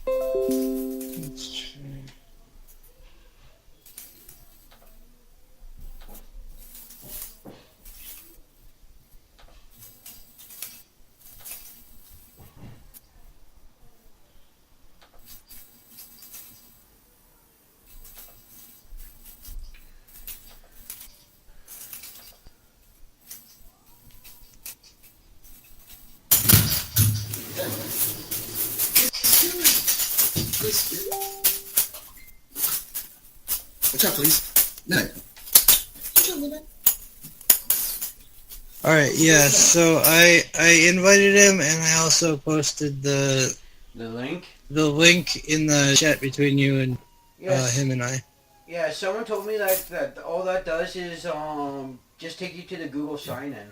Let's try. What's up, please? No. All right, yeah. So I invited him, and I also posted the link in the chat between you and Yes. him and I. Yeah, someone told me that all that does is just take you to the Google sign in.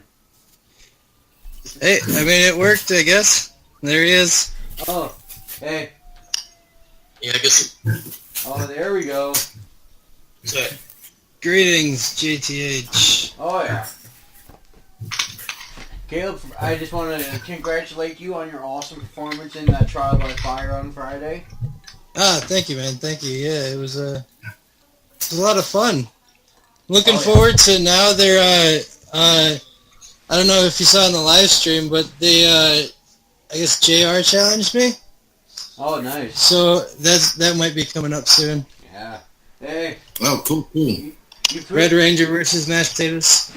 Hey, I mean it worked, I guess. There he is. Oh, hey. Yeah, I guess. Oh, there we go. So, Greetings, JTH. Oh yeah. Caleb, I just want to congratulate you on your awesome performance in that Trial by Fire on Friday. Ah, thank you, man. Thank you. Yeah, it was a lot of fun. Looking forward to now. They're I don't know if you saw in the live stream, but they I guess JR challenged me. Oh, nice. So that might be coming up soon. Yeah. Hey. Oh, cool. You Red Ranger versus mashed potatoes.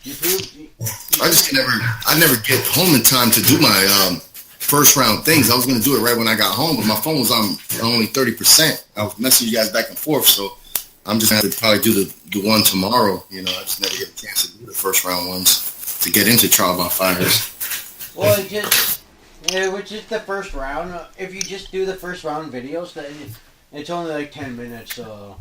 You proved. I never get home in time to do my first round things. I was gonna do it right when I got home, but my phone was on only 30%. I was messaging you guys back and forth, so I'm just gonna have to probably do the one tomorrow. You know, I just never get a chance to do the first round ones to get into Trial by Fires. Well, which is the first round. If you just do the first round videos, then it's only like 10 minutes. So.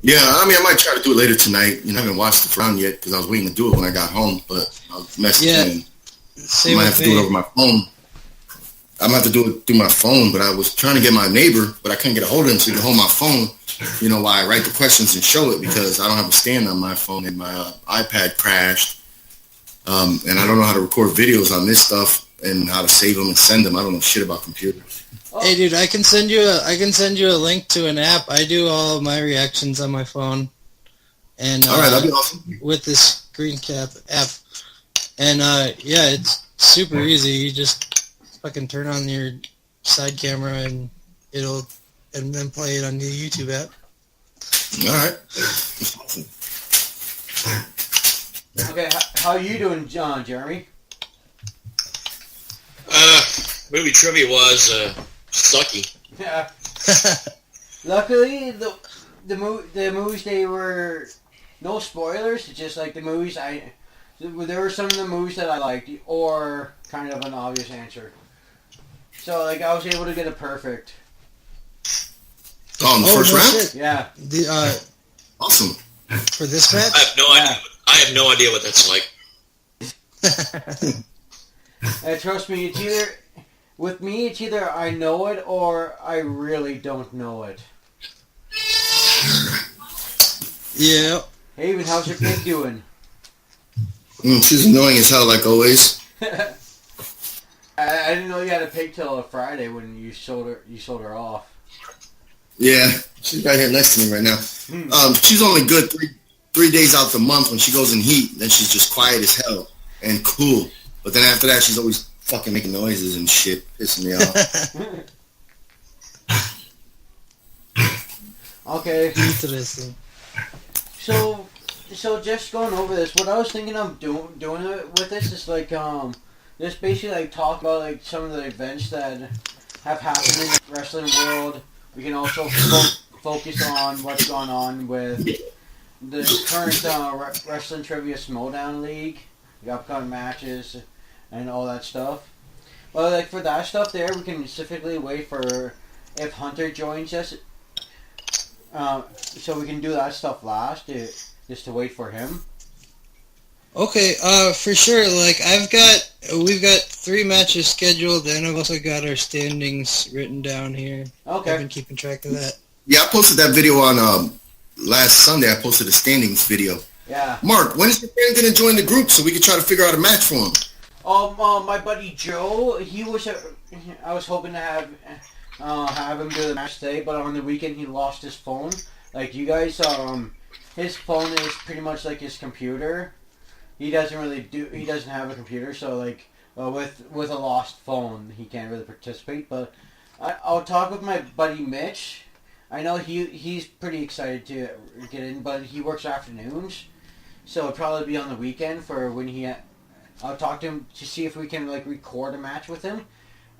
Yeah, I mean, I might try to do it later tonight. You know, I haven't watched the round yet because I was waiting to do it when I got home, but I was messaging. I might have to do it over my phone. I'm gonna have to do it through my phone, but I was trying to get my neighbor, but I couldn't get a hold of him so he could hold my phone. You know, while I write the questions and show it because I don't have a stand on my phone and my iPad crashed. And I don't know how to record videos on this stuff and how to save them and send them. I don't know shit about computers. Hey, dude, I can send you a link to an app. I do all of my reactions on my phone, and all right, that'd be awesome. With this screen cap app, and yeah, it's super easy. You just fucking turn on your side camera and then play it on the YouTube app. All right. Okay, how you doing, Jeremy? movie trivia was sucky. Yeah. Luckily, the movies, they were no spoilers. It's just like the movies there were some of the movies that I liked, or kind of an obvious answer. So like I was able to get it perfect. Oh, in the first round? Shit. Yeah. Awesome. For this match? I have no idea. I have no idea what that's like. And trust me, it's either I know it or I really don't know it. Yeah. Haven, how's your pig doing? She's annoying as hell, like always. I didn't know you had a pig till Friday when you sold her off. Yeah, she's right here next to me right now. She's only good three days out the month when she goes in heat. Then she's just quiet as hell and cool. But then after that, she's always fucking making noises and shit, pissing me off. Okay. Interesting. So just going over this, what I was thinking of doing with this is like just basically like talk about like some of the events that have happened in the wrestling world. We can also focus on what's going on with the current Wrestling Trivia Smowdown League, the upcoming matches, and all that stuff. Well, like for that stuff there, we can specifically wait for if Hunter joins us. So we can do that stuff last, just to wait for him. Okay, for sure. Like we've got 3 matches scheduled, and I've also got our standings written down here. Okay. I've been keeping track of that. Yeah, I posted that video on last Sunday. I posted a standings video. Yeah. Mark, when is your friend going to join the group so we can try to figure out a match for him? My buddy Joe, I was hoping to have him do the match today, but on the weekend he lost his phone. Like you guys, his phone is pretty much like his computer. He doesn't have a computer, so like with a lost phone, he can't really participate. But I'll talk with my buddy Mitch. I know he's pretty excited to get in, but he works afternoons, so it'll probably be on the weekend for when I'll talk to him to see if we can like record a match with him,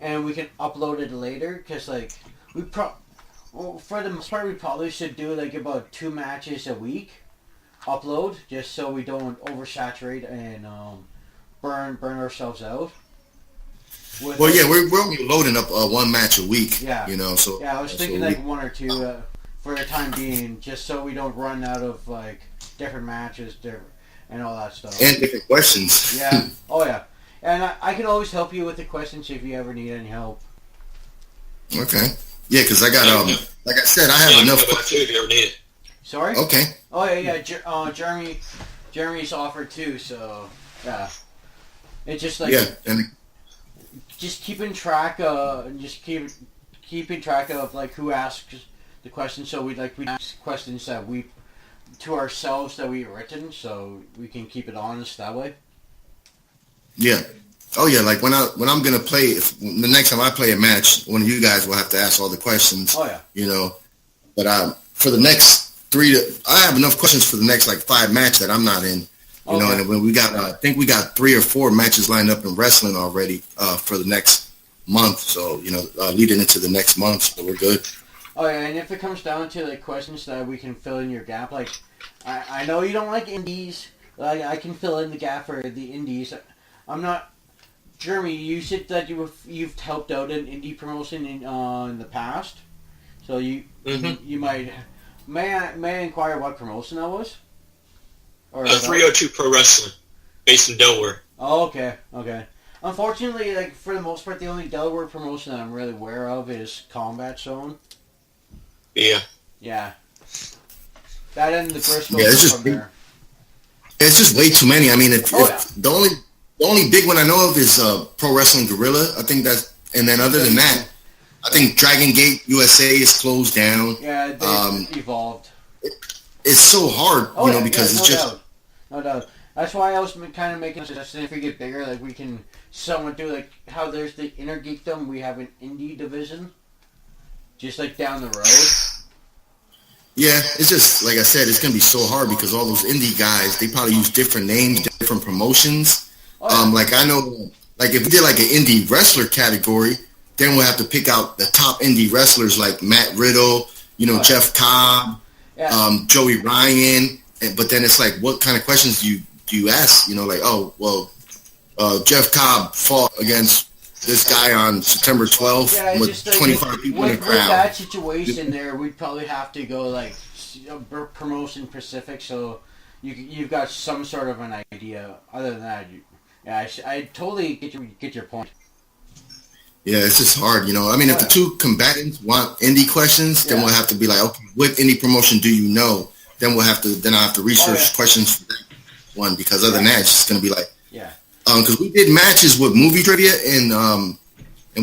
and we can upload it later. Cause like for the most part we probably should do like about 2 matches a week, upload just so we don't oversaturate and burn ourselves out. Well, yeah, we're only loading up 1 match a week. Yeah, So yeah, I was thinking like 1 or 2 for the time being, just so we don't run out of like different matches, and all that stuff. And different questions. Yeah. Oh yeah. And I can always help you with the questions if you ever need any help. Okay. Yeah, because I got like I said, I have enough questions if you ever need it. Sorry. Okay. Oh yeah. Jeremy's offered too. So yeah. It's just like and just keeping track. Keeping track of like who asks the questions. So we ask questions that we to ourselves that we've written, so we can keep it honest that way. Yeah. Oh yeah. Like when I'm gonna play, the next time I play a match, one of you guys will have to ask all the questions. Oh yeah. But for the next I have enough questions for the next like 5 matches that I'm not in. And when we got, I think we got 3 or 4 matches lined up in wrestling already for the next month. So leading into the next month, so we're good. Oh yeah, and if it comes down to like questions that we can fill in your gap, like I know you don't like indies, like I can fill in the gap for the indies. I'm not. Jeremy, you said that you've helped out an indie promotion in the past, so you might. May I inquire what promotion that was? Or 302 Pro Wrestling, based in Delaware. Oh, okay. Unfortunately, like for the most part, the only Delaware promotion that I'm really aware of is Combat Zone. Yeah. Yeah. That and the Briscoe from there. It's just way too many. I mean, the only big one I know of is Pro Wrestling Guerrilla. I think that's, and then other than that, I think Dragon Gate USA is closed down. Yeah, they evolved. It's so hard, because it's just. No doubt. That's why I was kind of making a suggestion. If we get bigger, like we can somewhat do like how there's the Inner Geekdom, we have an indie division, just like down the road. Yeah, it's just like I said, it's gonna be so hard because all those indie guys, they probably use different names, different promotions. Like I know, like if we did like an indie wrestler category, then we'll have to pick out the top indie wrestlers like Matt Riddle, Jeff Cobb, Joey Ryan. But then it's like, what kind of questions do you ask? Jeff Cobb fought against this guy on September 12th with 25 people in the crowd. With that situation there, we'd probably have to go like promotion specific, so you've got some sort of an idea. Other than that, I totally get your point. Yeah, it's just hard, I mean, if the two combatants want indie questions, then we'll have to be like, okay, what indie promotion do you know? Then I'll have to research questions for that one, because other than that, it's just going to be like, because we did matches with movie trivia and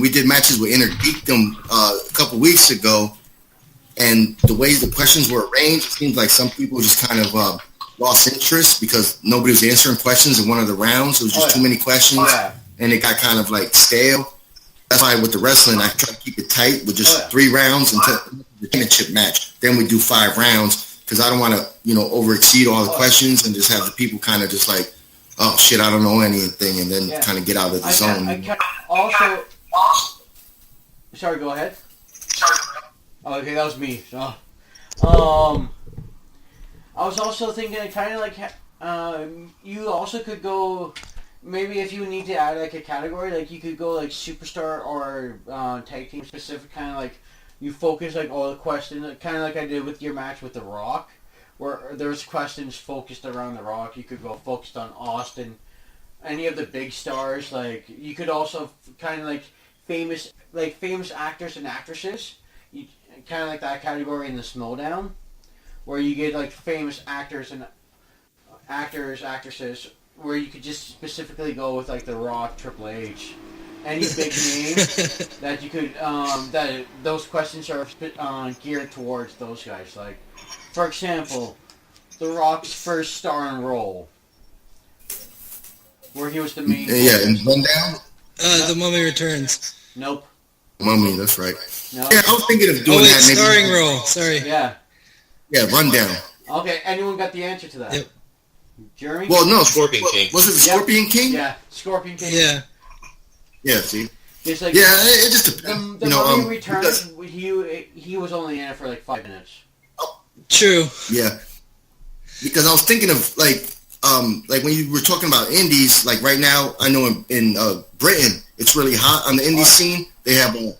we did matches with Inner Geekdom a couple weeks ago, and the way the questions were arranged, it seems like some people just kind of lost interest because nobody was answering questions in one of the rounds. It was just too many questions, and it got kind of like stale. That's why with the wrestling, I try to keep it tight with just 3 rounds until the championship match. Then we do 5 rounds. Because I don't want to, overexceed all the questions and just have the people kind of just like, oh shit, I don't know anything, and then kind of get out of the zone. Sorry, go ahead. Oh, okay, that was me. I was also thinking, kind of like, you also could go. Maybe if you need to add like a category, like you could go like superstar or tag team specific, kind of like. You focus like all the questions, kind of like I did with your match with The Rock, where there's questions focused around The Rock. You could go focused on Austin, any of the big stars. Like you could also kind of like famous actors and actresses. You kind of like that category in the Snowdown, where you get like famous actors and actresses where you could just specifically go with like The Rock, Triple H, any big name that you could that those questions are geared towards those guys. Like, for example, The Rock's first starring role, where he was the main. Yeah, in Rundown. The Mummy Returns. Nope. Mummy, that's right. Nope. Yeah, I was thinking of doing that. Maybe starring role. Sorry. Yeah. Yeah, Rundown. Okay, anyone got the answer to that? Yep. Jeremy? Well, no, Scorpion King. Was it the Scorpion King? Yeah, Scorpion King. Yeah. Yeah, see? Just like, Yeah, it just depends. The Mummy Returns, he was only in it for like 5 minutes. True. Yeah. Because I was thinking of, like when you were talking about indies, like right now, I know in Britain, it's really hot on the indie scene. They have a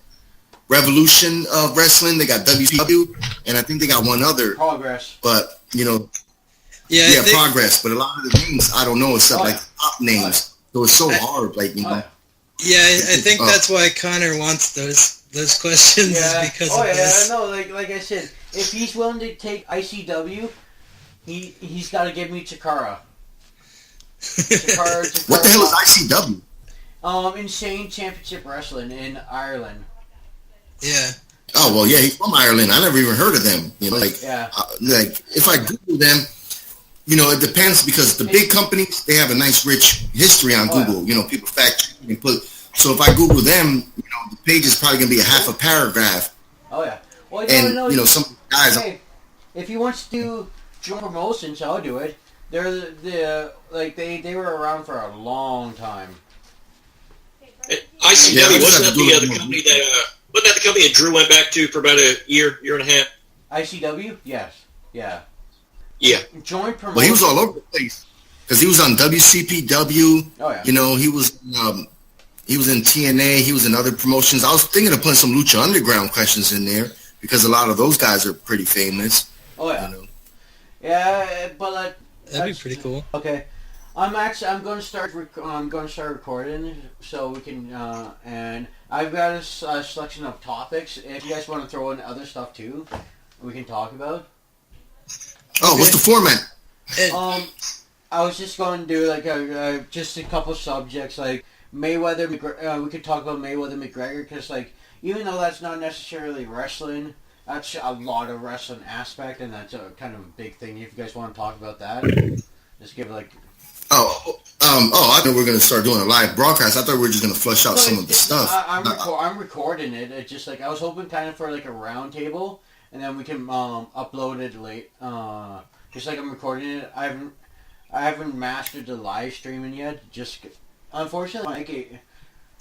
Revolution of Wrestling. They got WTW, and I think they got one other. Progress. But, Yeah, Progress. But a lot of the names, I don't know, except like top names. So it's so hard, like, Yeah, I think that's why Connor wants those questions because of this. No, like I said, if he's willing to take ICW, he's got to give me Chikara. Chikara. What the hell is ICW? Insane Championship Wrestling in Ireland. Yeah. Oh, well, yeah, he's from Ireland. I never even heard of them. Like if I Google them, it depends because the big companies, they have a nice, rich history on Google. People fact check and put. So if I Google them, the page is probably going to be a half a paragraph. Oh, yeah. Well, some guys. Hey, if he wants to join promotions, I'll do it. They were around for a long time. ICW, wasn't that the company that Drew went back to for about a year and a half? ICW? Yes. Yeah. Yeah. Joint promotion. Well, he was all over the place because he was on WCPW. Oh yeah. He was in TNA. He was in other promotions. I was thinking of putting some Lucha Underground questions in there because a lot of those guys are pretty famous. Oh yeah. Yeah, but that'd be pretty cool. Okay. I'm going to start recording so we can and I've got a selection of topics. If you guys want to throw in other stuff too, we can talk about. Oh, what's the format? I was just going to do just a couple subjects like Mayweather. We could talk about Mayweather McGregor because even though that's not necessarily wrestling, that's a lot of wrestling aspect, and that's a kind of a big thing. If you guys want to talk about that, just give it I thought we were going to start doing a live broadcast. I thought we were just going to flush out some of the stuff. I'm recording it. It's just I was hoping kind of for a round table, and then we can upload it late. Just I'm recording it. I haven't mastered the live streaming yet. Just unfortunately,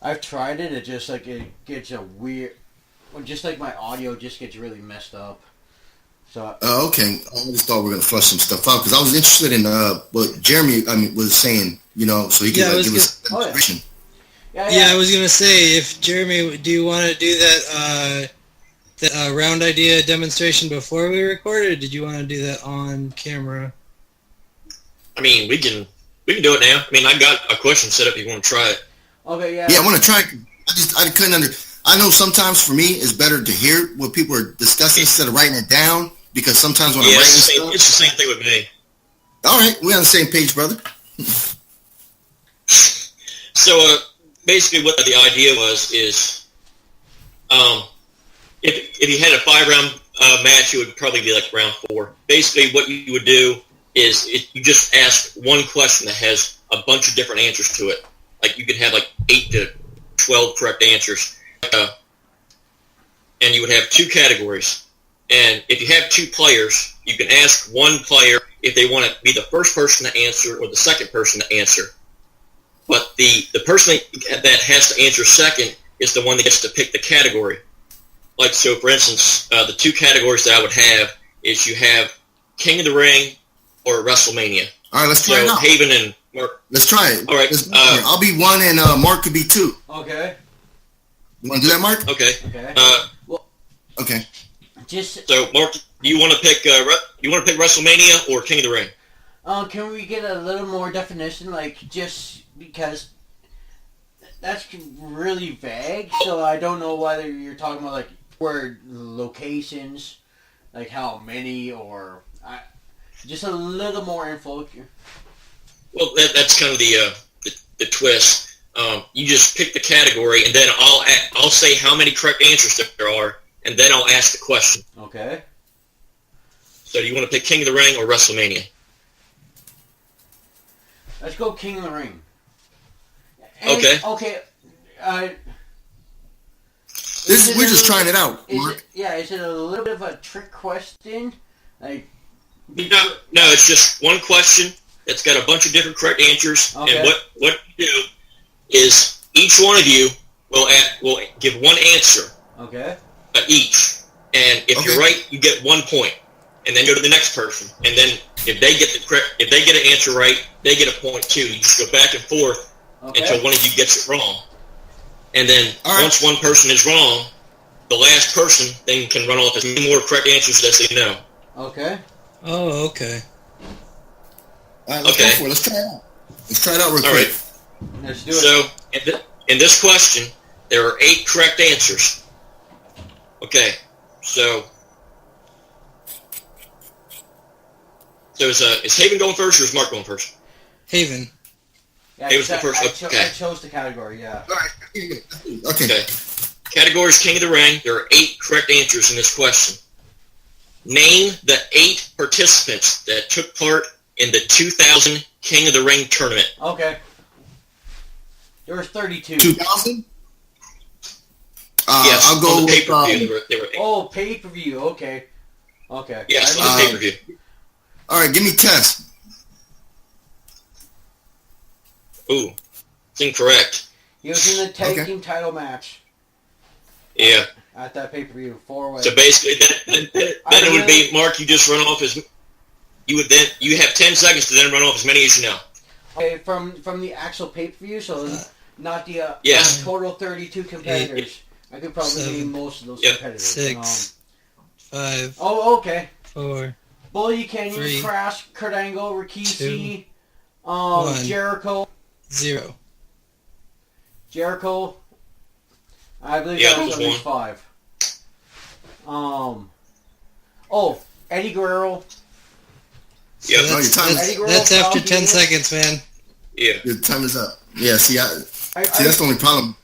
I've tried it. It just it gets a weird. Just my audio just gets really messed up. So. Okay. I just thought we were gonna flush some stuff out because I was interested in what Jeremy was saying. So he could give us a demonstration. Yeah, I was gonna say, if Jeremy, do you want to do that round idea demonstration before we record, or did you want to do that on camera? I mean, we can do it now. I mean, I got a question set up if you want to try it. Okay, yeah. Yeah, I want to try it. I couldn't I know sometimes for me it's better to hear what people are discussing instead of writing it down because sometimes when I'm writing stuff... it's the same thing with me. All right, we're on the same page, brother. So, basically what the idea is, if you had a 5-round match, it would probably be round 4. Basically, what you would do is you just ask one question that has a bunch of different answers to it. You could have 8 to 12 correct answers. And you would have 2 categories. And if you have 2 players, you can ask one player if they want to be the first person to answer or the second person to answer. But the person that has to answer second is the one that gets to pick the category. So for instance, the 2 categories that I would have is you have King of the Ring or WrestleMania. All right, let's try it out. Haven and Mark. Let's try it. All right. I'll be 1 and Mark could be 2. Okay. You want to do that, Mark? Okay. Okay. So, Mark, you want to pick WrestleMania or King of the Ring? Can we get a little more definition? Just because that's really vague, so I don't know whether you're talking about word locations, how many, or just a little more info. Well, that's kind of the twist. You just pick the category, and then I'll say how many correct answers there are, and then I'll ask the question. Okay. So do you want to pick King of the Ring or WrestleMania? Let's go King of the Ring. Okay. Okay. We're just trying it out, Mark. Is it a little bit of a trick question? Like. No, it's just one question that's got a bunch of different correct answers, Okay. and what you do is each one of you will give one answer. Okay. Each, and if you're right, you get 1 point, and then go to the next person, and then if they get an answer right, they get a point too. You just go back and forth until one of you gets it wrong, and then once one person is wrong, the last person then can run off as many more correct answers as they know. Okay. Oh, okay. All right, let's go for it. Let's try it out. Let's try it out real quick. Right. Let's do it. So in this question, there are 8 correct answers. Okay, so is Haven going first or is Mark going first? Haven. Yeah, Haven's going first. Okay. I chose the category. Yeah. All right. Okay. Category is King of the Ring. There are 8 correct answers in this question. Name the 8 participants that took part in the 2000 King of the Ring tournament. Okay. There was 32. 2000? Yes, I'll go on the with... pay-per-view. There were 8. Oh, pay-per-view. Okay. Yes, on the pay-per-view. All right, give me 10. Ooh, it's incorrect. He was in the tag team title match. Yeah. At that pay-per-view, 4-way. So basically, then it would be, Mark, you just run off you have 10 seconds to then run off as many as you know. Okay, from the actual pay-per-view, so not the total 32 competitors. I could probably name most of those competitors. 6, 5. Oh, okay. 4. Bully Canyon, 3, Crash, Kurt Angle, Rikishi, 1. Jericho. 0. Jericho. I believe Yeah, that was at least 5. Eddie Guerrero. So Yeah, that's after 10 seconds, man. Yeah. Your time is up. Yeah, see, that's the only problem.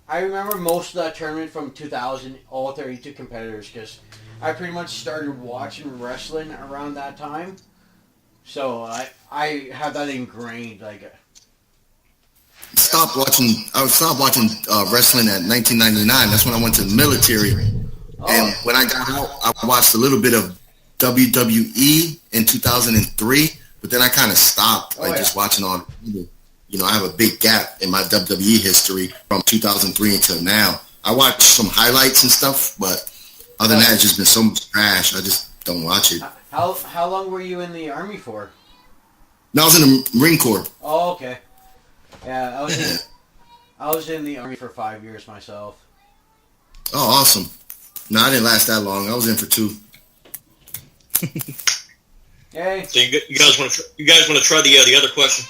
I remember most of that tournament from 2000, all 32 competitors, because I pretty much started watching wrestling around that time. So I have that ingrained. I stopped watching wrestling at 1999. That's when I went to the military. And when I got out, I watched a little bit of WWE in 2003, but then I kind of stopped, just watching on. I have a big gap in my WWE history from 2003 until now. I watch some highlights and stuff, but other than that, it's just been so much trash. I just don't watch it. How long were you in the Army for? No, I was in the Marine Corps. Oh, okay. Yeah, I was in the Army for 5 years myself. Oh, awesome. No, I didn't last that long. I was in for 2. Yay. So you guys want to try the other question?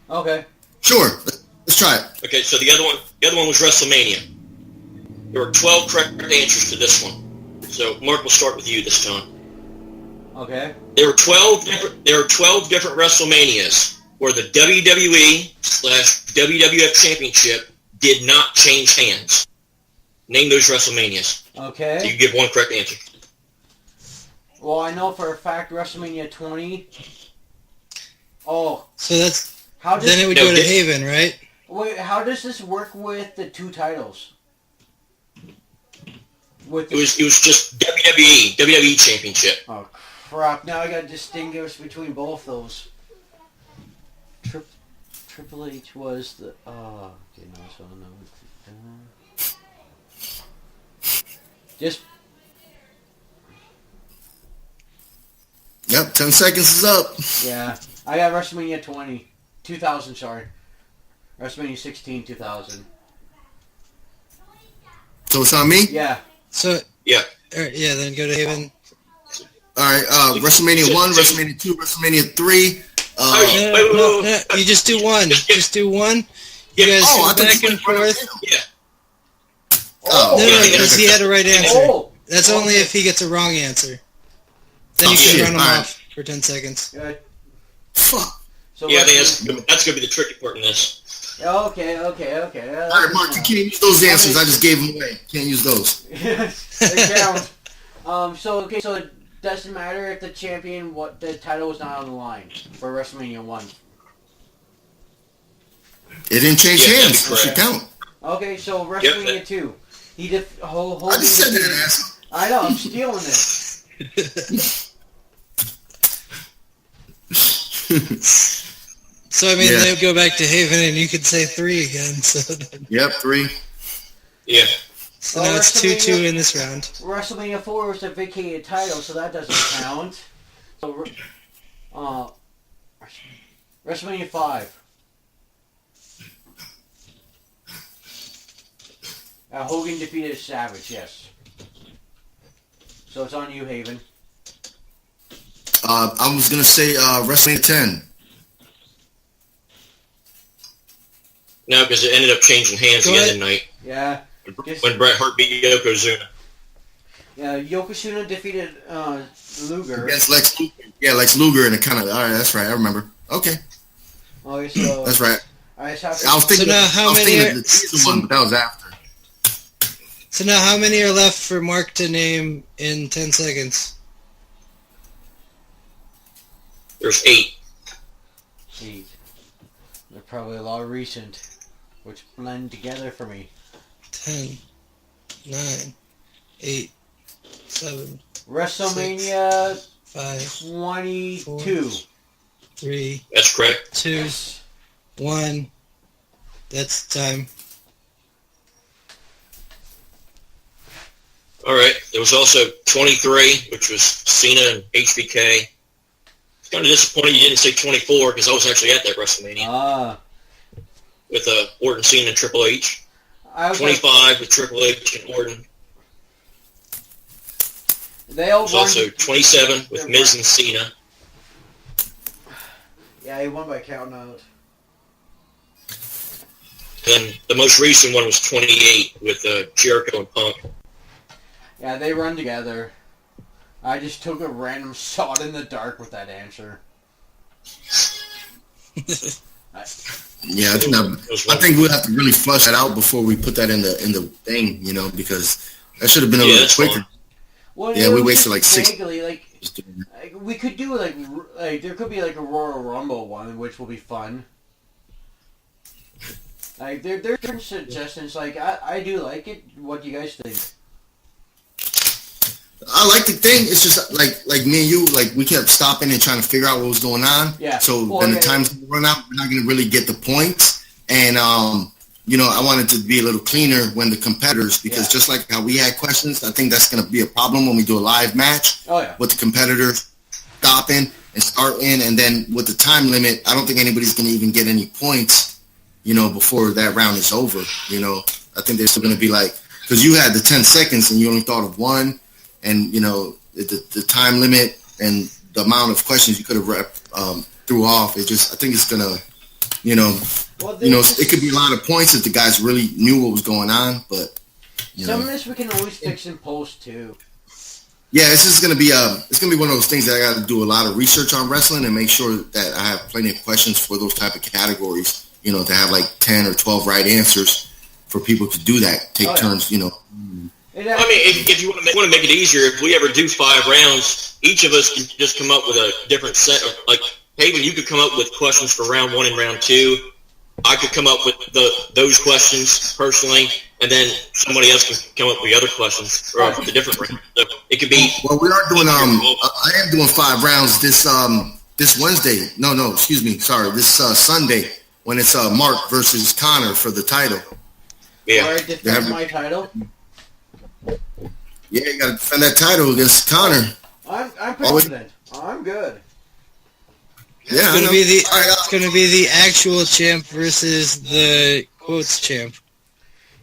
Okay. Sure. Let's try it. Okay, so the other one was WrestleMania. There were 12 correct answers to this one. So Mark, we'll start with you this time. Okay. There are 12 different WrestleManias where the WWE/WWF Championship did not change hands. Name those WrestleManias. Okay. So you give one correct answer. Well, I know for a fact WrestleMania 20. Oh. So then it would go to Haven, right? Wait, how does this work with the 2 titles? It was just WWE Championship. Oh crap! Now I got to distinguish between both those. Triple H was the okay, no, so no. Just. Yep, 10 seconds is up. Yeah, I got WrestleMania 2000, sorry. WrestleMania 16, 2000. So it's on me? Yeah. So yeah, then go to Haven. All right, WrestleMania 1, WrestleMania 2, WrestleMania 3. No, you just do one. Just do one. You guys go back and forth. Yeah. Oh. No, because he had a right answer. Oh. That's only if he gets a wrong answer. Then you can run him off for 10 seconds. Good. Fuck. So yeah, I think that's going to be the tricky part in this. Okay. All right, Mark, you can't use those answers. I just gave them away. Can't use those. They count. So it doesn't matter if the champion, what the title was not on the line for WrestleMania 1. It didn't change hands. It should count. Okay, so WrestleMania 2. He I just said that, asshole. I know, I'm stealing it. So, I mean, they'll go back to Haven and you could say 3 again. So Yep, 3. Yeah. So now it's 2-2 in this round. WrestleMania 4 was a vacated title, so that doesn't count. So, WrestleMania 5. Hogan defeated Savage, yes. So it's on you, Haven. I was going to say WrestleMania 10. No, because it ended up changing hands the other night. Yeah. When Bret Hart beat Yokozuna. Yeah, Yokozuna defeated Luger. Against Lex Luger. Yeah, Lex Luger, and it kind of... All right, that's right. I remember. Okay. Okay, so... That's right. I was So thinking, now how many are... the season one, but that was after. So now how many are left for Mark to name in 10 seconds? There's 8. 8. They're probably a lot recent, which blend together for me. 10, 9, 8, 7, WrestleMania 6, 5, 22. 4, 3, That's correct. 2, 1. That's time. All right. There was also 23, which was Cena and HBK. It's kind of disappointing you didn't say 24 because I was actually at that WrestleMania with Orton, Cena, and Triple H. 25 with Triple H and Orton. There's also 27 with Miz and Cena. Yeah, he won by count out. And the most recent one was 28 with Jericho and Punk. Yeah, they run together. I just took a random shot in the dark with that answer. Yeah, I think we'll have to really flush that out before we put that in the thing, you know, because that should have been a little quicker. Well, yeah, we wasted like 6. Like, we could do like there could be like a Royal Rumble one, which will be fun. Like there's different suggestions. Like I do like it. What do you guys think? I like the thing. It's just like me and you, like we kept stopping and trying to figure out what was going on. Yeah. So then the time's gonna run out. We're not gonna really get the points. And you know, I wanted to be a little cleaner when the competitors, because just like how we had questions, I think that's gonna be a problem when we do a live match. Oh yeah. With the competitors stopping and starting, and then with the time limit, I don't think anybody's gonna even get any points. You know, before that round is over. You know, I think they're still gonna be like, because you had the 10 seconds and you only thought of one. And, you know, the time limit and the amount of questions you could have threw off, I think it's going to, it could be a lot of points if the guys really knew what was going on. But, some of this we can always fix in post, too. Yeah, this is going to be one of those things that I got to do a lot of research on wrestling and make sure that I have plenty of questions for those type of categories, you know, to have like 10 or 12 right answers for people to do that, take turns, you know. I mean, if you want to make it easier, if we ever do 5 rounds, each of us can just come up with a different set of, like, Haven, you could come up with questions for round 1 and round 2. I could come up with those questions personally, and then somebody else can come up with the other questions for the different rounds. So it could be. Well, we are doing. I am doing 5 rounds this Wednesday. No, excuse me. Sorry, this Sunday when it's Mark versus Connor for the title. Yeah. All right, defend my title. Yeah, you got to defend that title against Connor. I'm confident. I'm good. Yeah, it's going to be the actual champ versus the quotes champ.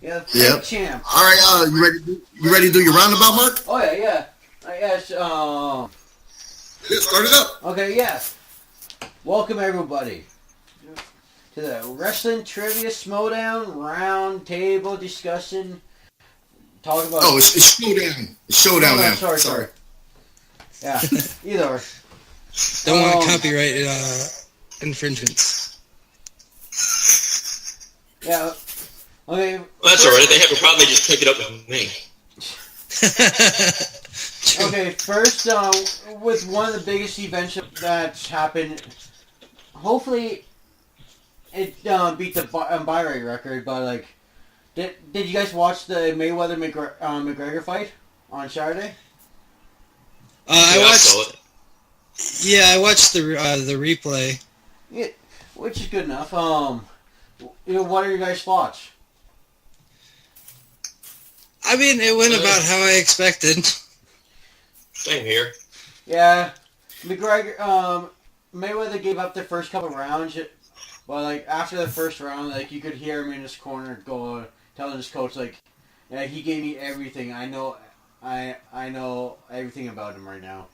Yeah, the champ. All right, you ready to do your roundabout, Mark? Oh yeah. Yes. Start it up. Okay, yeah. Welcome everybody to the Wrestling Trivia Schmodown round table discussion. Talk about. Oh, it's showdown. It's showdown now. Sorry. Yeah, either. Don't want copyright infringements. Yeah. Okay. Well, that's all right. If they have a problem, they just take it up with me. Okay, first, with one of the biggest events that's happened, hopefully it beat the buy rate record, but, like, did you guys watch the Mayweather-McGregor fight on Saturday? I I saw watched. it. Yeah, I watched the replay. Yeah, which is good enough. What are your guys' thoughts? I mean, it went about how I expected. Same here. Yeah, Mayweather gave up the first couple rounds, but like after the first round, like you could hear him in his corner telling his coach like, "Yeah, he gave me everything. I know everything about him right now."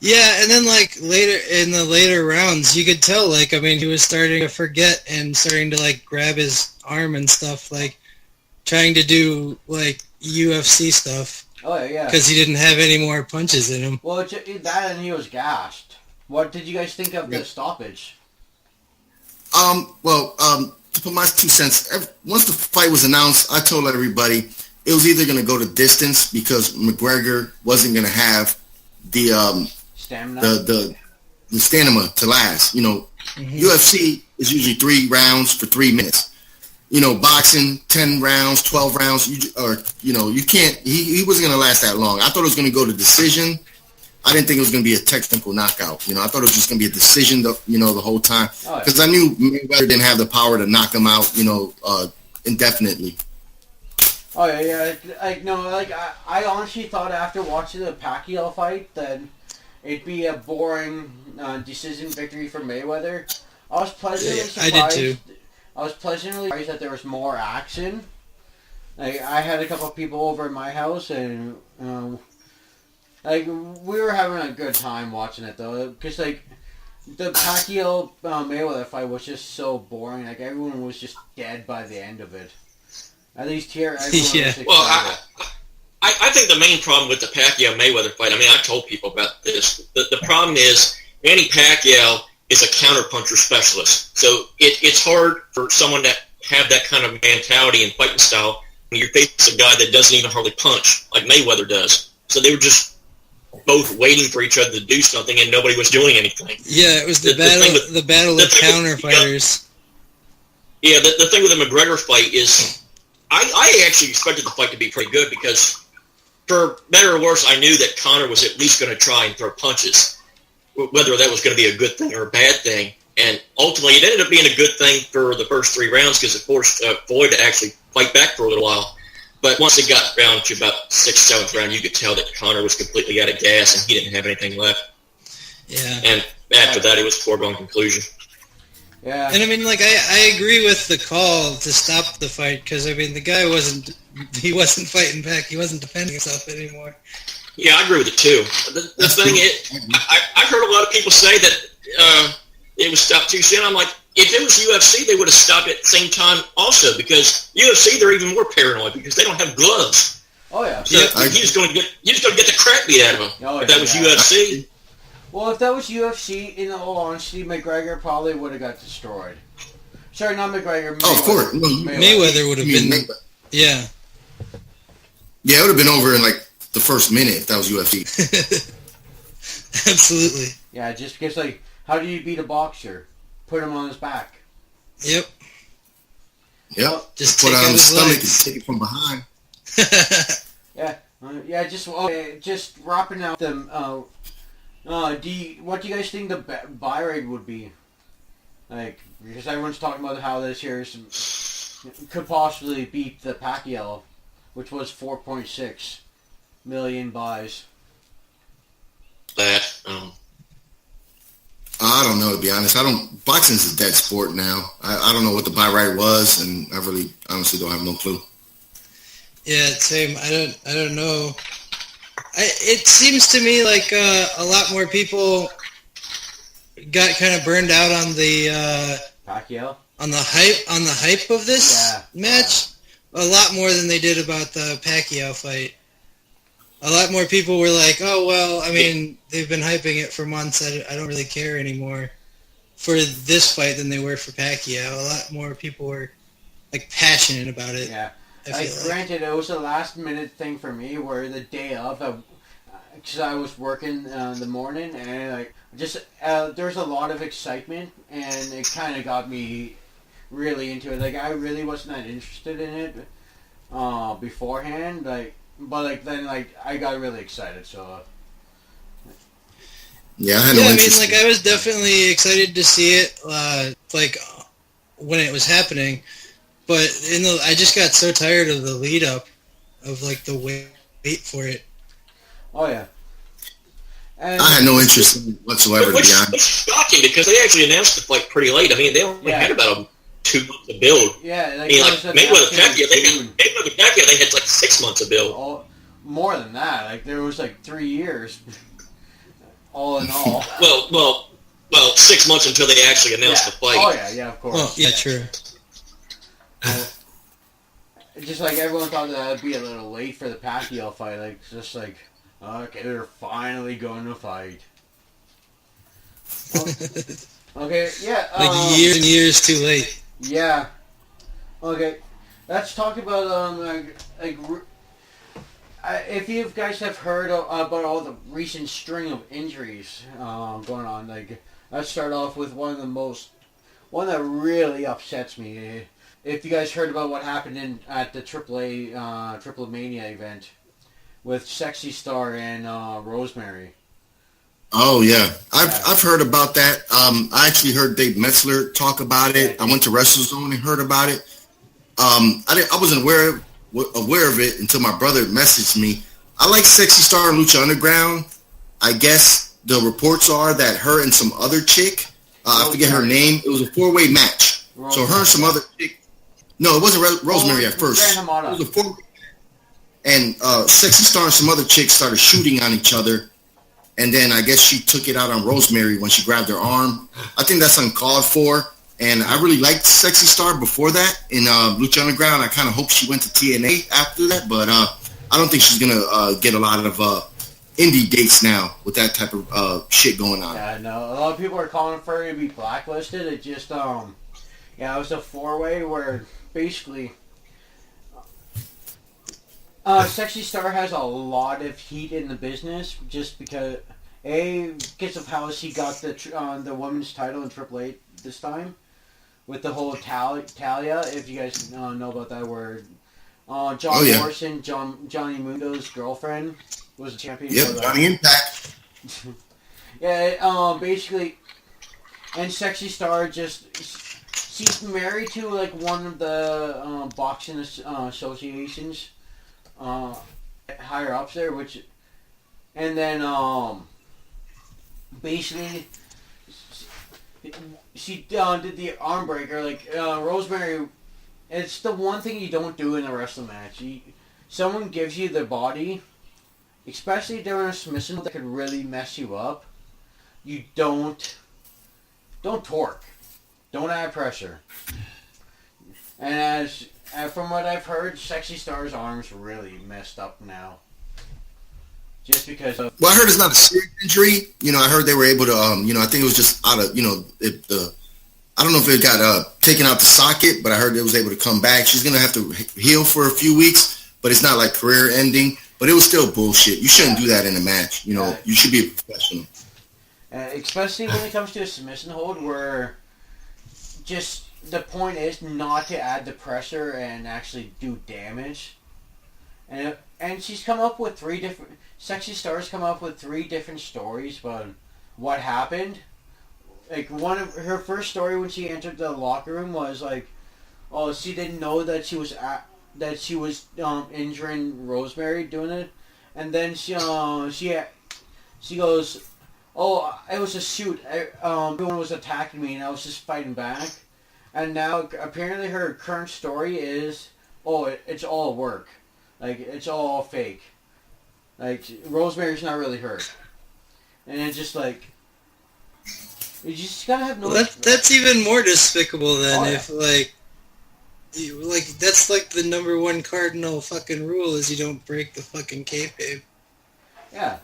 Yeah, and then like in the later rounds, you could tell like I mean he was starting to forget and starting to like grab his arm and stuff, like trying to do like UFC stuff. Oh yeah. Because he didn't have any more punches in him. Well, that and he was gassed. What did you guys think of the stoppage? To put my 2 cents, once the fight was announced, I told everybody it was either going to go to distance because McGregor wasn't going to have the Stamina. the stamina to last. You know, UFC is usually 3 rounds for 3 minutes. You know, boxing 10 rounds, 12 rounds, you can't. He wasn't going to last that long. I thought it was going to go to decision. I didn't think it was going to be a technical knockout. You know, I thought it was just going to be a decision, the whole time. Because I knew Mayweather didn't have the power to knock him out, indefinitely. Oh, yeah. I honestly thought after watching the Pacquiao fight that it'd be a boring decision victory for Mayweather. I was pleasantly surprised. I did too. I was pleasantly surprised that there was more action. Like, I had a couple of people over at my house, and we were having a good time watching it though, because like the Pacquiao Mayweather fight was just so boring. Like everyone was just dead by the end of it. At least here, everyone was excited. Well, I think the main problem with the Pacquiao Mayweather fight, I mean, I told people about this. The problem is Manny Pacquiao is a counterpuncher specialist, so it's hard for someone to have that kind of mentality and fighting style when you're facing a guy that doesn't even hardly punch like Mayweather does. So they were just both waiting for each other to do something, and nobody was doing anything. Yeah, it was the battle of counter fighters. Yeah, the thing with the McGregor fight is, I actually expected the fight to be pretty good because, for better or worse, I knew that Conor was at least going to try and throw punches, whether that was going to be a good thing or a bad thing. And ultimately, it ended up being a good thing for the first 3 rounds because it forced Floyd to actually fight back for a little while. But once it got down to about 6th, 7th round, you could tell that Conor was completely out of gas and he didn't have anything left. Yeah. And after that, it was a foregone conclusion. Yeah. And I mean, like, I agree with the call to stop the fight because, I mean, the guy wasn't fighting back. He wasn't defending himself anymore. Yeah, I agree with it too. The thing is, I've heard a lot of people say that it was stopped too soon. I'm like, if it was UFC, they would have stopped it at the same time also because UFC, they're even more paranoid because they don't have gloves. Oh yeah. So he was going to get the crap beat out of him. Oh, if that was UFC. Well, if that was UFC, in all honesty, McGregor probably would have got destroyed. Sorry, not McGregor. Mayweather. Oh, of course. Mayweather would have been. Yeah. Yeah, it would have been over in like the first minute if that was UFC. Absolutely. Yeah, just because, like, how do you beat a boxer? Put him on his back. Yep. Yep. Well, just put it on his stomach and take it from behind. Yeah. Just wrapping out them. What do you guys think the buy rate would be? Like, because everyone's talking about how this here could possibly beat the Pacquiao, which was 4.6 million buys. I don't know, to be honest. Boxing's a dead sport now. I don't know what the buy rate was, and I really honestly don't have no clue. Yeah, same. I don't know. It seems to me like a lot more people got kind of burned out on the Pacquiao, on the hype of this match. A lot more than they did about the Pacquiao fight. A lot more people were like, "Oh well, I mean, they've been hyping it for months. I don't really care anymore." for this fight than they were for Pacquiao. A lot more people were like passionate about it. Yeah. I feel Granted, it was a last minute thing for me where the day of, because I was working in the morning and like just there's a lot of excitement and it kind of got me really into it. Like I really wasn't that interested in it beforehand. But then I got really excited. So. Yeah, I had no interest. I was definitely excited to see it, when it was happening, but I just got so tired of the lead up, of like the wait for it. Oh yeah. And I had no interest whatsoever, to be honest. It's shocking because they actually announced the fight pretty late. I mean, they only had about 2 months to build. Yeah, maybe with Pacquiao, they had like 6 months to build. Oh, more than that. Like there was 3 years. All in all. well, 6 months until they actually announced the fight. Oh yeah, of course. Oh, yeah, true. Just like everyone thought that would be a little late for the Pacquiao fight. Okay, they're finally going to fight. Okay, yeah. Years and years too late. Yeah. Okay, let's talk about if you guys have heard about all the recent string of injuries going on, let's start off with one that really upsets me. If you guys heard about what happened at the Triple Mania event with Sexy Star and Rosemary. Oh yeah, I've heard about that. I actually heard Dave Metzler talk about it. I went to WrestleZone and heard about it. I wasn't aware of it until my brother messaged me. I like Sexy Star and Lucha Underground. I guess the reports are that her and some other chick, I forget her name, it was a 4-way match. Rosemary. So her and some other chick, no, it wasn't Rosemary at first. It was a 4-way. And Sexy Star and some other chicks started shooting on each other. And then I guess she took it out on Rosemary when she grabbed her arm. I think that's uncalled for. And I really liked Sexy Star before that in Lucha Underground. I kind of hope she went to TNA after that, but I don't think she's going to get a lot of indie dates now with that type of shit going on. Yeah, no, a lot of people are calling for her to be blacklisted. It just, it was a 4-way where basically Sexy Star has a lot of heat in the business just because, because of how she got the women's title in Triple H this time. With the whole Talia, if you guys know about that word. John Morrison, Johnny Mundo's girlfriend, was a champion. Yep, Johnny Impact. Yeah, basically, and Sexy Star she's married to one of the boxing associations higher ups there, and then basically she did the arm breaker. Rosemary, it's the one thing you don't do in a wrestling match. Someone gives you their body, especially during a submission that could really mess you up. You don't torque. Don't add pressure. And from what I've heard, Sexy Star's arm's really messed up now. Just because of... Well, I heard it's not a serious injury. I heard they were able to, I think it was just out of, I don't know if it got taken out the socket, but I heard it was able to come back. She's going to have to heal for a few weeks, but it's not like career ending. But it was still bullshit. You shouldn't do that in a match. You should be a professional. Especially when it comes to a submission hold where just the point is not to add the pressure and actually do damage. And she's come up with Sexy Star's come up with 3 different stories about what happened. One of her first story when she entered the locker room was she didn't know that she was injuring Rosemary doing it, and then she goes, "Oh, it was a shoot. Everyone was attacking me, and I was just fighting back." And now apparently her current story is, it's all work, it's all fake. Rosemary's not really hurt, and it's just you just gotta have no. Well, that's even more despicable than if that's the number one cardinal fucking rule is you don't break the fucking kayfabe. Yeah.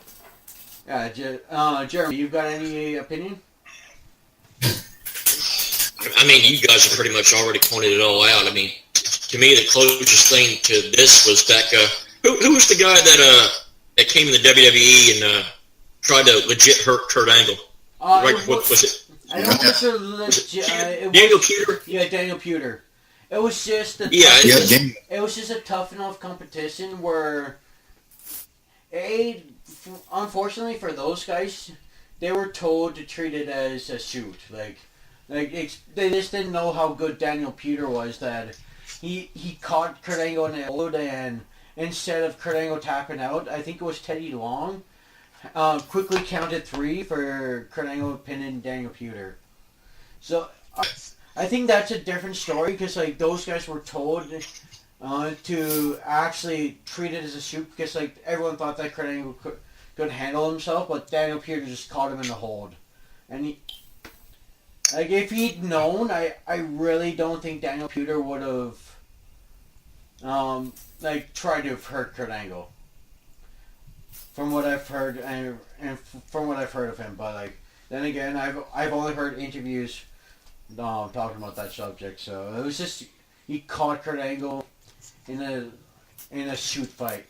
Jeremy, you've got any opinion? I mean, you guys have pretty much already pointed it all out. I mean, to me, the closest thing to this was Becca. Who was the guy that came in the WWE and tried to legit hurt Kurt Angle? What was it? I don't think they're legit. Daniel Puder? Yeah, Daniel Puder. It was just it was just a tough enough competition where, unfortunately for those guys, they were told to treat it as a shoot. They just didn't know how good Daniel Puder was. That he caught Kurt Angle in the hold, and instead of Kurt Angle tapping out, I think it was Teddy Long, quickly counted 3 for Kurt Angle pinning Daniel Puder. So I think that's a different story because those guys were told to actually treat it as a shoot because everyone thought that Kurt Angle could handle himself, but Daniel Puder just caught him in the hold, and if he'd known, I really don't think Daniel Puder would have tried to hurt Kurt Angle. From what I've heard and from what I've heard of him, but then again, I've only heard interviews talking about that subject. So it was just he caught Kurt Angle in a shoot fight.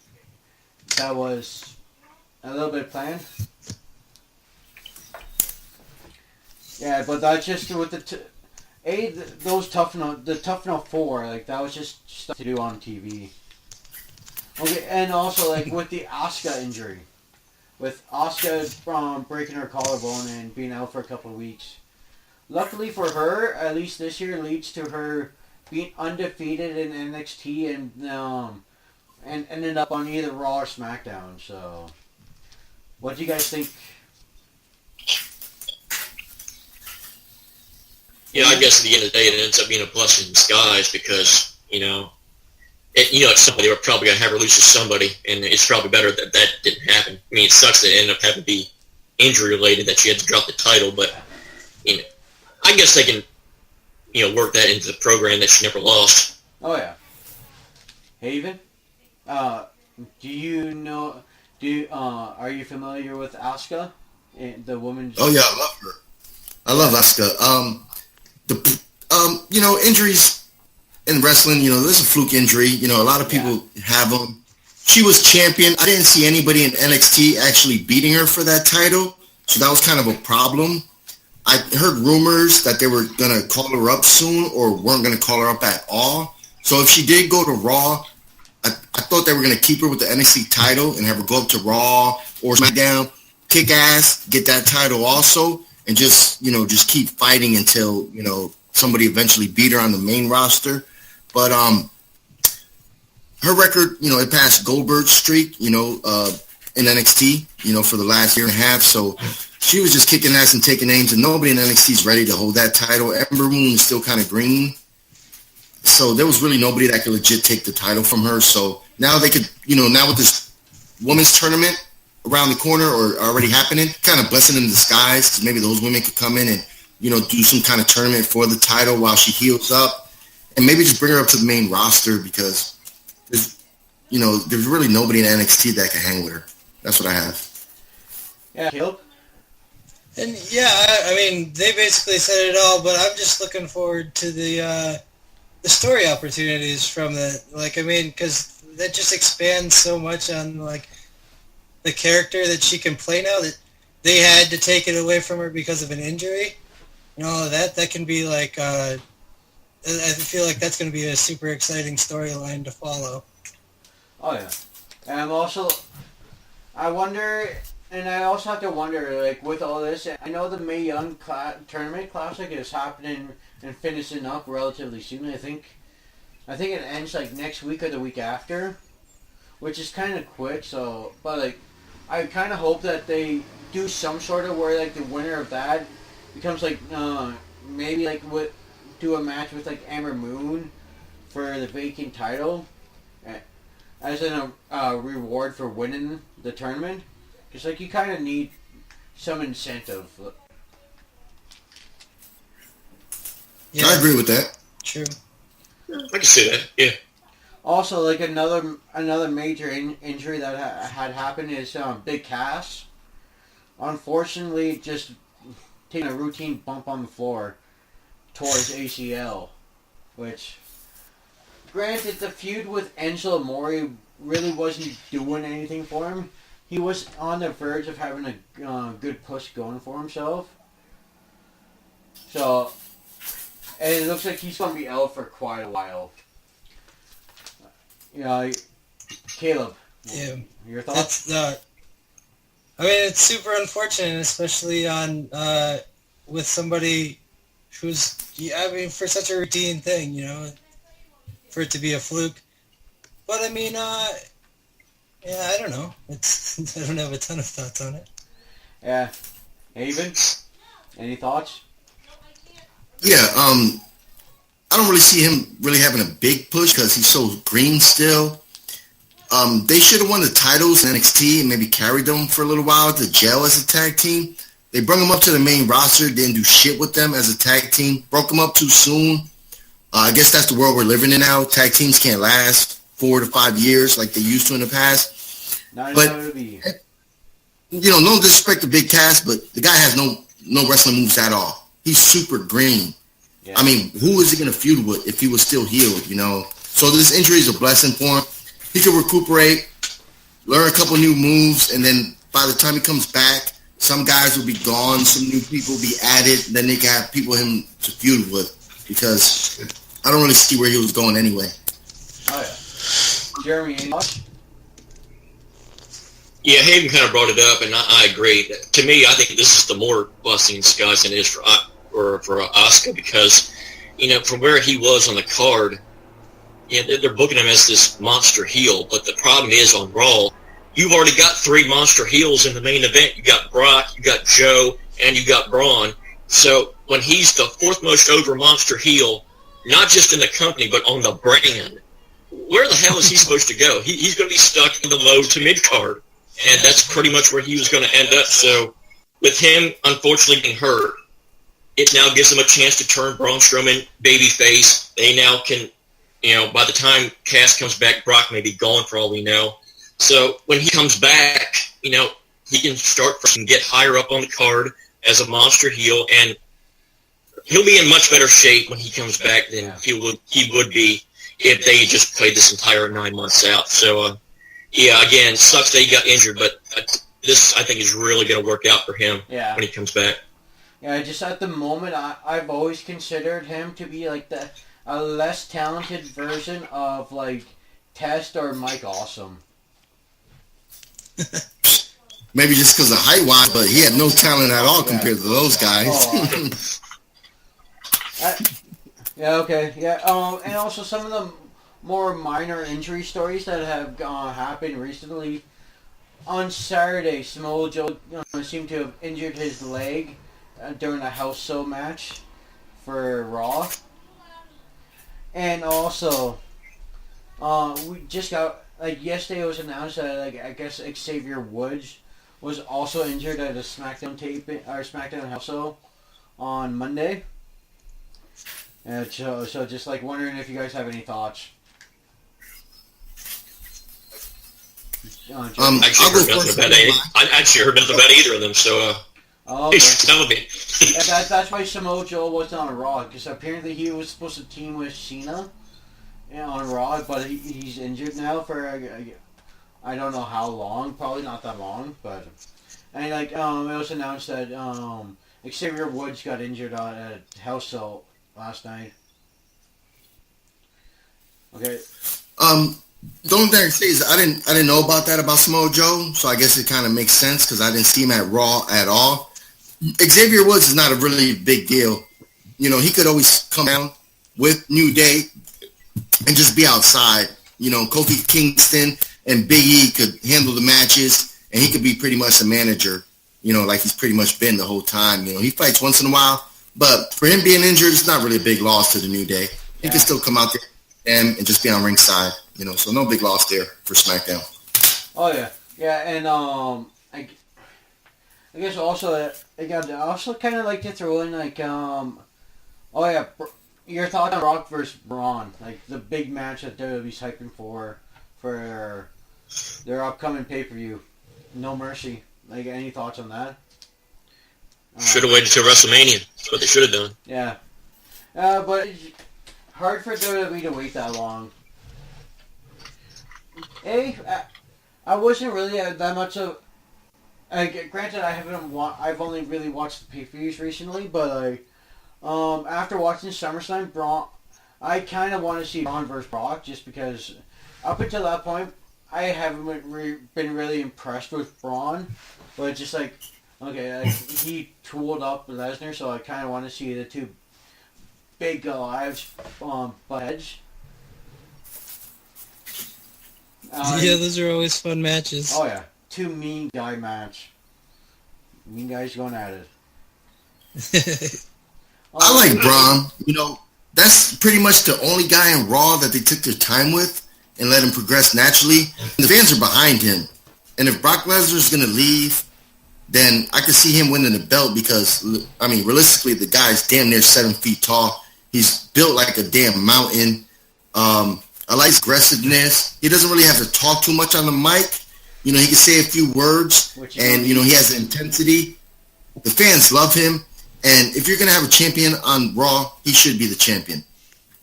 That was a little bit planned. Yeah, but that's just with those Tough Enough 4, that was just stuff to do on TV. Okay, and also with the Asuka injury, with Asuka breaking her collarbone and being out for a couple of weeks. Luckily for her, at least this year leads to her being undefeated in NXT and ended up on either Raw or SmackDown. So, what do you guys think? Yeah, I guess at the end of the day, it ends up being a blessing in disguise because, at somebody they were probably going to have her lose to somebody, and it's probably better that that didn't happen. I mean, it sucks that it ended up having to be injury-related, that she had to drop the title, but, I guess they can, work that into the program that she never lost. Oh, yeah. Haven? Do you know, are you familiar with Asuka? The woman? Oh, yeah, I love her. I love Asuka. Injuries in wrestling, there's a fluke injury. A lot of people have them. She was champion. I didn't see anybody in NXT actually beating her for that title, so that was kind of a problem. I heard rumors that they were going to call her up soon or weren't going to call her up at all. So if she did go to Raw, I thought they were going to keep her with the NXT title and have her go up to Raw or SmackDown, kick ass, get that title also, and just keep fighting until, somebody eventually beat her on the main roster. But her record, it passed Goldberg's streak, in NXT, for the last year and a half. So she was just kicking ass and taking names, and nobody in NXT is ready to hold that title. Ember Moon is still kind of green. So there was really nobody that could legit take the title from her. So now they could, now with this women's tournament around the corner or already happening, kind of blessing in disguise, because maybe those women could come in and, do some kind of tournament for the title while she heals up, and maybe just bring her up to the main roster because there's really nobody in NXT that can hang with her. That's what I have. Yeah, Caleb? And I mean, they basically said it all, but I'm just looking forward to the story opportunities from that. Because that just expands so much on, the character that she can play now that they had to take it away from her because of an injury. That can be I feel like that's going to be a super exciting storyline to follow. Oh, yeah. And I wonder, and I also have to wonder, with all this, I know the Mae Young Tournament Classic is happening and finishing up relatively soon. I think it ends, next week or the week after, which is kind of quick, so, but, I kind of hope that they do some sort of where, the winner of that becomes, maybe, do a match with, Amber Moon for the vacant title as a reward for winning the tournament. Because, you kind of need some incentive. Yeah. I agree with that. True. I can see that, yeah. Also, another major injury that had happened is Big Cass. Unfortunately, just taking a routine bump on the floor tore his ACL, which, granted, the feud with Angelo Mori really wasn't doing anything for him. He was on the verge of having a good push going for himself. So, and it looks like he's going to be out for quite a while. Caleb, your thoughts? I mean, it's super unfortunate, especially on with somebody who's, I mean, for such a routine thing, for it to be a fluke. But I mean, yeah, I don't know. I don't have a ton of thoughts on it. Yeah. Haven, any thoughts? Yeah, I don't really see him really having a big push because he's so green still. They should have won the titles in NXT and maybe carried them for a little while to gel as a tag team. They brought them up to the main roster, didn't do shit with them as a tag team, broke them up too soon. I guess that's the world we're living in now. Tag teams can't last 4 to 5 years like they used to in the past. No disrespect to Big Cass, but the guy has no wrestling moves at all. He's super green. Yeah. I mean, who is he going to feud with if he was still healed, So this injury is a blessing for him. He could recuperate, learn a couple new moves, and then by the time he comes back, some guys will be gone, some new people will be added, then they can have people him to feud with, because I don't really see where he was going anyway. Oh, yeah. Jeremy, any thoughts? Yeah, Hayden kind of brought it up, and I agree. To me, I think this is the more busting disguise than it is for Asuka, because, from where he was on the card, they're booking him as this monster heel, but the problem is on Raw, you've already got 3 monster heels in the main event. You got Brock, you got Joe, and you got Braun. So when he's the 4th most over monster heel, not just in the company, but on the brand, where the hell is he supposed to go? He's going to be stuck in the low to mid card. And that's pretty much where he was going to end up. So with him, unfortunately, being hurt, it now gives them a chance to turn Braun Strowman babyface. They now can, by the time Cass comes back, Brock may be gone for all we know. So when he comes back, he can start and get higher up on the card as a monster heel, and he'll be in much better shape when he comes back than he would be if they just played this entire 9 months out. So, yeah, again, sucks that he got injured, but this, I think, is really going to work out for him when he comes back. Yeah, just at the moment, I've always considered him to be like a less talented version of like Test or Mike Awesome. Maybe just because of height-wise, but he had no talent at all compared to those guys. Okay. And also some of the more minor injury stories that have happened recently. On Saturday, Samoa Joe seemed to have injured his leg during a house show match for Raw. And also, we just got, yesterday it was announced that, I guess Xavier Woods was also injured at a SmackDown SmackDown house show on Monday. And so just wondering if you guys have any thoughts. I actually heard nothing about either of them, so okay. Tell me. That's why Samoa Joe wasn't on Raw, because apparently he was supposed to team with Cena on Raw, but he's injured now for I don't know how long, probably not that long, but it was announced that Xavier Woods got injured at a house show last night. Okay. The only thing I can say is I didn't know about that about Samoa Joe, so I guess it kind of makes sense because I didn't see him at Raw at all. Xavier Woods is not a really big deal. He could always come down with New Day and just be outside. Kofi Kingston and Big E could handle the matches, and he could be pretty much a manager, like he's pretty much been the whole time. He fights once in a while, but for him being injured, it's not really a big loss to the New Day. He can still come out there and just be on ringside. So no big loss there for SmackDown. Oh yeah, and I guess also I also kind of like to throw in your thoughts on Rock versus Braun, the big match that WWE's hyping for their upcoming pay-per-view, No Mercy. Any thoughts on that? Should have waited till WrestleMania. That's what they should have done. Yeah. But it's hard for WWE to wait that long. I wasn't really that much of. Granted, I've only really watched the pay-per-views recently, but after watching SummerSlam, I kind of want to see Braun versus Brock, just because up until that point, I haven't been really impressed with Braun, but it's just like, okay, he tooled up Lesnar, so I kind of want to see the two big lives butt heads. Yeah, those are always fun matches. Oh yeah, two mean guy match. Mean guys going at it. I like Braun. You know, that's pretty much the only guy in Raw that they took their time with and let him progress naturally. The fans are behind him. And if Brock Lesnar's going to leave, then I could see him winning the belt because, I mean, realistically, the guy's damn near 7 feet tall. He's built like a damn mountain. I like his aggressiveness. He doesn't really have to talk too much on the mic. You know, he can say a few words, and, you know, he has the intensity. The fans love him. And if you're going to have a champion on Raw, he should be the champion.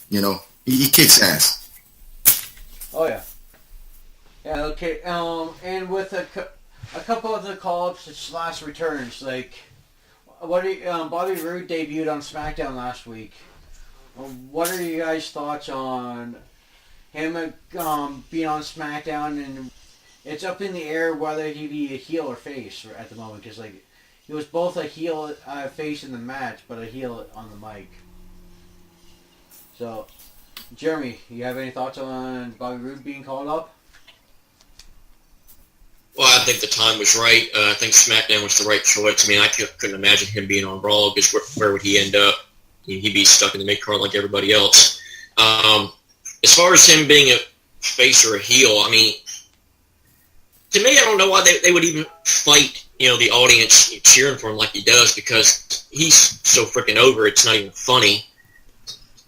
You know, he kicks ass. Oh, yeah. Yeah, okay. And with a couple of the call-ups / returns, like, Bobby Roode debuted on SmackDown last week. What are you guys' thoughts on him being on SmackDown? And it's up in the air whether he be a heel or face at the moment, because, like, he was both a heel face in the match, but a heel on the mic. So, Jeremy, you have any thoughts on Bobby Roode being called up? Well, I think the time was right. I think SmackDown was the right choice. I mean, I couldn't imagine him being on Raw, because where would he end up? He'd be stuck in the mid-card like everybody else. As far as him being a face or a heel, I mean, to me, I don't know why they would even fight, you know, the audience cheering for him like he does, because he's so freaking over, it's not even funny.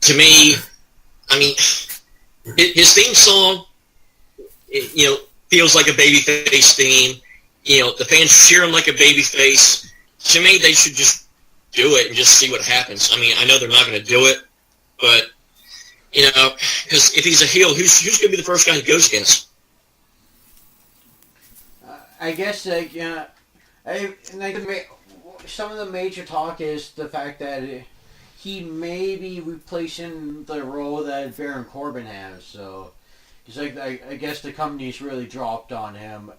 To me, I mean, his theme song, you know, feels like a babyface theme. You know, the fans cheer him like a babyface. To me, they should just do it and just see what happens. I mean, I know they're not going to do it, but, you know, because if he's a heel, who's going to be the first guy he goes against? I guess, like, yeah, some of the major talk is the fact that he may be replacing the role that Baron Corbin has. So, he's like, I guess the company's really dropped on him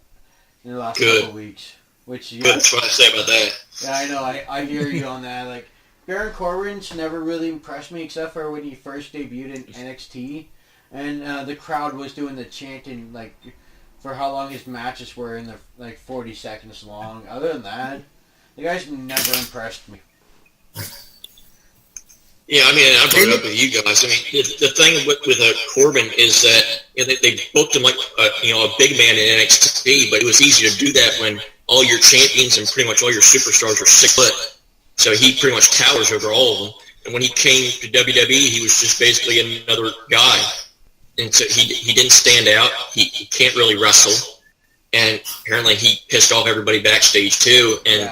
in the last couple of weeks. Which, yeah, that's what I say about that. Yeah, I know. I hear you on that. Like, Baron Corbin's never really impressed me, except for when he first debuted in NXT, and the crowd was doing the chanting, like, for how long his matches were, in the, like, 40 seconds long. Other than that, the guy's never impressed me. Yeah, I mean, I brought it up with you guys. I mean, the thing with Corbin is that, you know, they booked him like you know, a big man in NXT, but it was easy to do that when all your champions and pretty much all your superstars are 6 foot. So he pretty much towers over all of them. And when he came to WWE, he was just basically another guy. And so he didn't stand out. He can't really wrestle. And apparently he pissed off everybody backstage too. And,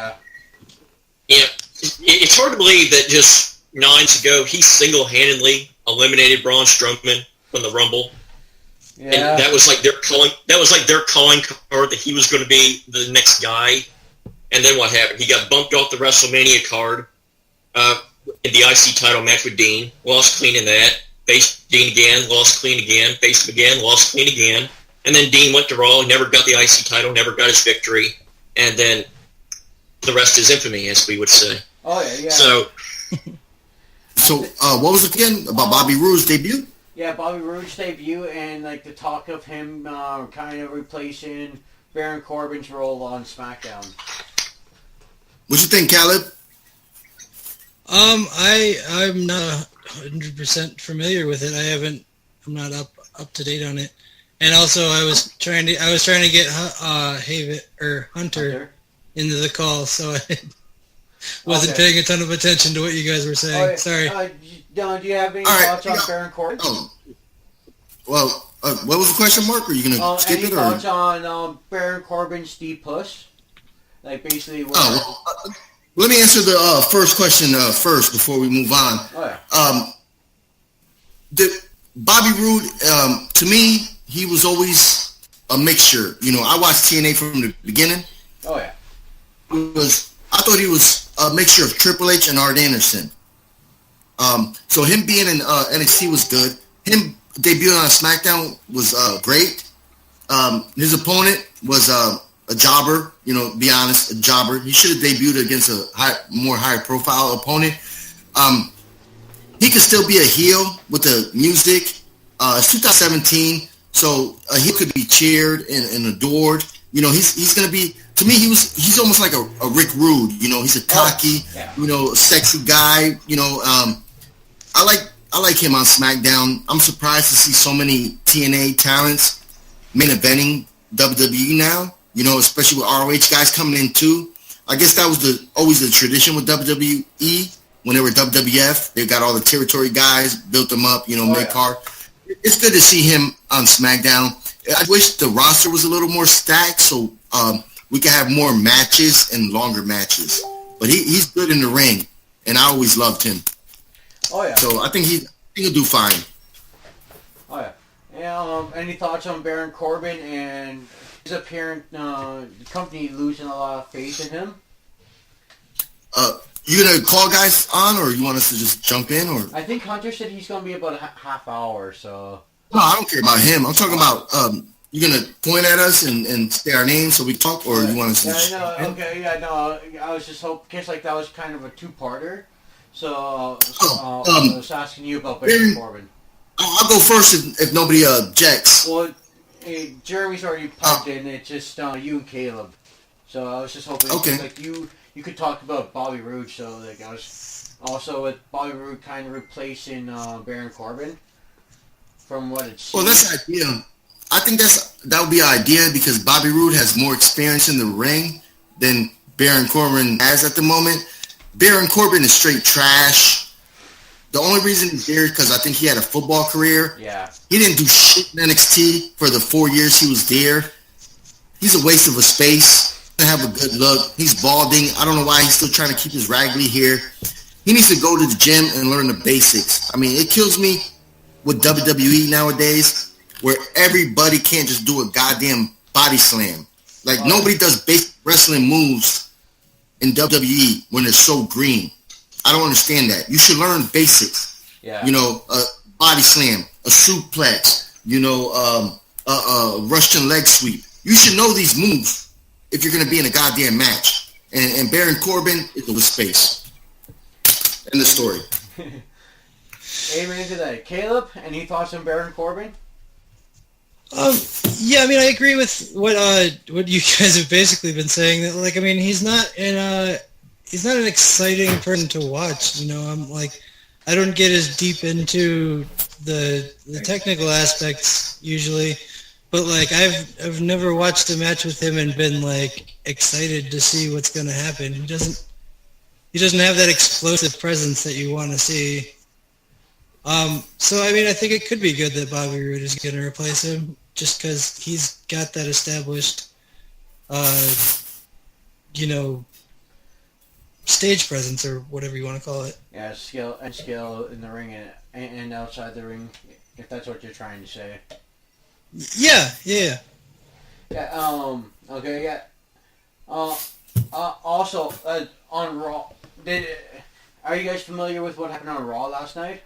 you know, it's hard to believe that just 9 months ago, he single-handedly eliminated Braun Strowman from the Rumble. Yeah. And that was like their calling card that he was going to be the next guy. And then what happened? He got bumped off the WrestleMania card in the IC title match with Dean. Lost clean in that. Faced Dean again. Lost clean again. Faced him again. Lost clean again. And then Dean went to Raw. Never got the IC title. Never got his victory. And then the rest is infamy, as we would say. Oh, yeah. So what was it again about Bobby Roode's debut? Yeah, Bobby Roode's debut and, like, the talk of him kind of replacing Baron Corbin's role on SmackDown. What you think, Caleb? I'm not 100% familiar with it. I'm not up to date on it. And also, I was trying to get Hunter into the call, so I wasn't paying a ton of attention to what you guys were saying. Sorry. Dylan, do you have any thoughts on Baron Corbin? Well, what was the question, Mark? Are you going to skip it? Any thoughts on Baron Corbin's D-Puss? Like, basically... Let me answer the first question first before we move on. Oh, yeah. Bobby Roode, to me, he was always a mixture. You know, I watched TNA from the beginning. Oh, yeah. I thought he was a mixture of Triple H and Arn Anderson. So him being in NXT was good. Him debuting on SmackDown was great. His opponent was a jobber. You know, be honest, a jobber. He should have debuted against a more high profile opponent. He could still be a heel with the music. It's 2017, so he could be cheered and adored. You know, he's gonna be. To me, he's almost like a Rick Rude. You know, he's a cocky, you know, sexy guy. You know, I like him on SmackDown. I'm surprised to see so many TNA talents main eventing WWE now. You know, especially with ROH guys coming in too. I guess that was always the tradition with WWE. When they were WWF, they got all the territory guys, built them up, you know, mid-card. It's good to see him on SmackDown. I wish the roster was a little more stacked so we could have more matches and longer matches. But he's good in the ring, and I always loved him. Oh, yeah. So I think he'll do fine. Oh, yeah. Yeah, any thoughts on Baron Corbin and his apparent the company losing a lot of faith in him? You gonna call guys on, or you want us to just jump in, or? I think Hunter said he's gonna be about a half hour, so. No, I don't care about him. I'm talking about you gonna point at us and say our names so we talk, or you want us to? Yeah, no, okay, yeah, no. I was just hoping, guess like that was kind of a two-parter. So I was asking you about Baron Corbin. I'll go first if nobody objects. Well, Jeremy's already piped in. It's just you and Caleb. So I was just hoping, like you could talk about Bobby Roode. So like I was also with Bobby Roode kind of replacing Baron Corbin from what it seems. Well, that's the idea. I think that would be an idea because Bobby Roode has more experience in the ring than Baron Corbin has at the moment. Baron Corbin is straight trash. The only reason he's there is because I think he had a football career. Yeah. He didn't do shit in NXT for the 4 years he was there. He's a waste of a space. He doesn't have a good look. He's balding. I don't know why he's still trying to keep his raggedy hair. He needs to go to the gym and learn the basics. I mean, it kills me with WWE nowadays where everybody can't just do a goddamn body slam. Like, nobody does basic wrestling moves in WWE when they're so green. I don't understand that. You should learn basics. Yeah. You know, a body slam, a suplex, you know, a Russian leg sweep. You should know these moves if you're going to be in a goddamn match. And Baron Corbin is with space. End the story. Amen to that. Caleb, any thoughts on Baron Corbin? Yeah, I mean, I agree with what you guys have basically been saying. That, like, I mean, he's not an exciting person to watch. You know, I'm like, I don't get as deep into the technical aspects usually, but like, I've never watched a match with him and been like excited to see what's going to happen. He doesn't have that explosive presence that you want to see. So I mean, I think it could be good that Bobby Roode is going to replace him, just because he's got that established, you know, stage presence or whatever you want to call it. Yeah, skill in the ring and outside the ring, if that's what you're trying to say. Yeah. Yeah. Okay. Yeah. Also, on Raw, are you guys familiar with what happened on Raw last night,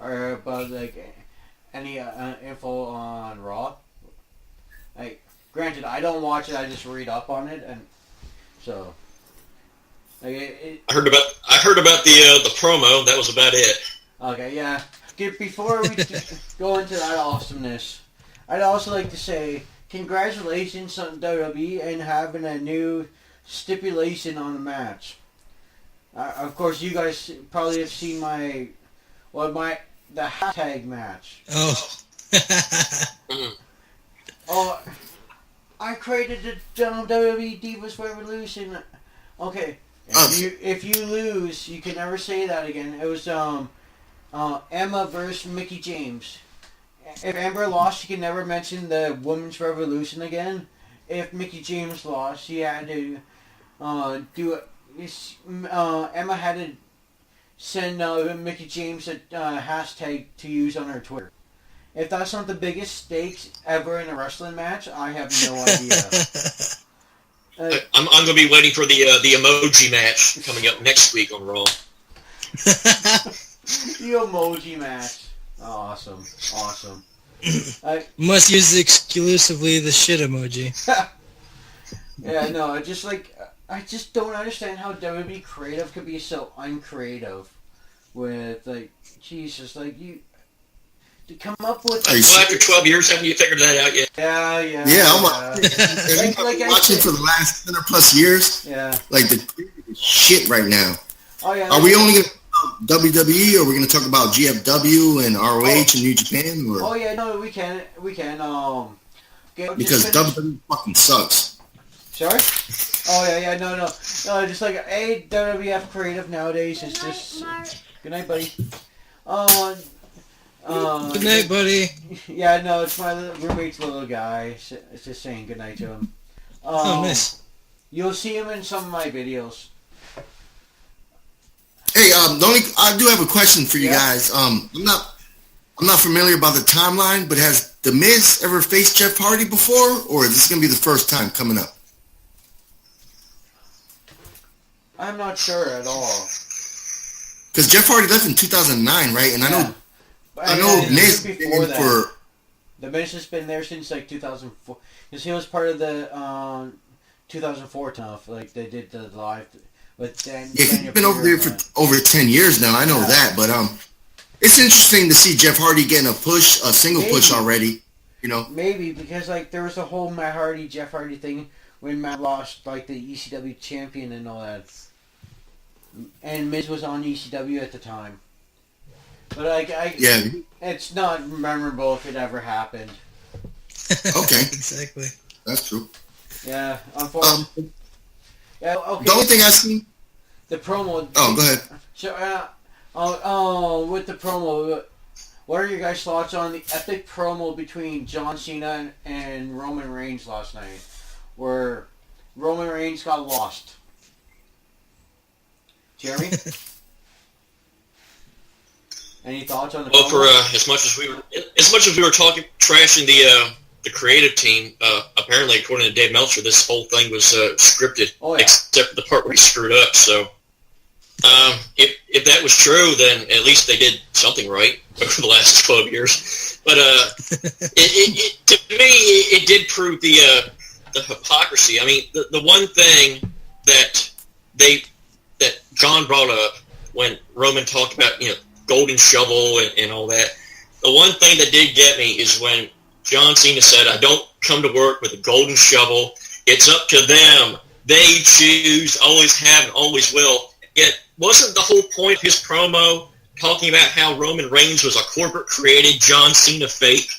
or about like any info on Raw? Like, granted, I don't watch it. I just read up on it, and so. Like I heard about the promo. That was about it. Okay, yeah. Before we go into that awesomeness, I'd also like to say congratulations on WWE and having a new stipulation on the match. Of course, you guys probably have seen the hashtag match. Oh. Oh, I created the WWE Divas Revolution. Okay. If you lose, you can never say that again. It was Emma versus Mickie James. If Amber lost, she can never mention the Women's Revolution again. If Mickie James lost, she had to do Emma had to send Mickey James a hashtag to use on her Twitter. If that's not the biggest stakes ever in a wrestling match, I have no idea. I'm going to be waiting for the emoji match coming up next week on Raw. The emoji match. Awesome. Must use exclusively the shit emoji. Yeah, no, I just don't understand how WWE creative could be so uncreative with, like, Jesus, like, you to come up with... Well, after 12 years, haven't you figured that out yet? Yeah. I'm watching for the last 10 or plus years. Yeah. Like, the shit right now. Oh, yeah. Are we only going to talk about WWE, or are we going to talk about GFW and ROH and New Japan? Or? Oh, yeah, no, we can. Because WWE fucking sucks. Sorry? Oh, yeah, no, just like, WWF creative nowadays is just... Good night, buddy. Good night, buddy. Yeah, no, it's my roommate's little guy. It's just saying good night to him. Oh, nice. You'll see him in some of my videos. Hey, I do have a question for you guys. I'm not familiar about the timeline, but has The Miz ever faced Jeff Hardy before, or is this going to be the first time coming up? I'm not sure at all. Because Jeff Hardy left in 2009, right? And I know Miz before that. For... The Miz has been there since like 2004. Because he was part of the 2004 stuff. Like they did the live with Dan. Yeah, he's been over there for over 10 years now. I know that, but it's interesting to see Jeff Hardy getting a single push already. You know, maybe because like there was a whole Matt Hardy, Jeff Hardy thing when Matt lost like the ECW champion and all that. And Miz was on ECW at the time. But it's not memorable if it ever happened. Okay. Exactly. That's true. Yeah, unfortunately. Okay. The only thing I seen... The promo... Oh, go ahead. So, with the promo, what are your guys' thoughts on the epic promo between John Cena and Roman Reigns last night? Where Roman Reigns got lost. Jeremy? Any thoughts on the Well, promo? for as much as we were talking trashing the creative team, apparently according to Dave Meltzer, this whole thing was scripted, except for the part where he screwed up. So, if that was true, then at least they did something right over the last 12 years. But to me, it did prove the hypocrisy. I mean, the one thing that John brought up when Roman talked about, golden shovel and all that, the one thing that did get me is when John Cena said, "I don't come to work with a golden shovel. It's up to them. They choose, always have, and always will." Yet, wasn't the whole point of his promo talking about how Roman Reigns was a corporate-created John Cena fake?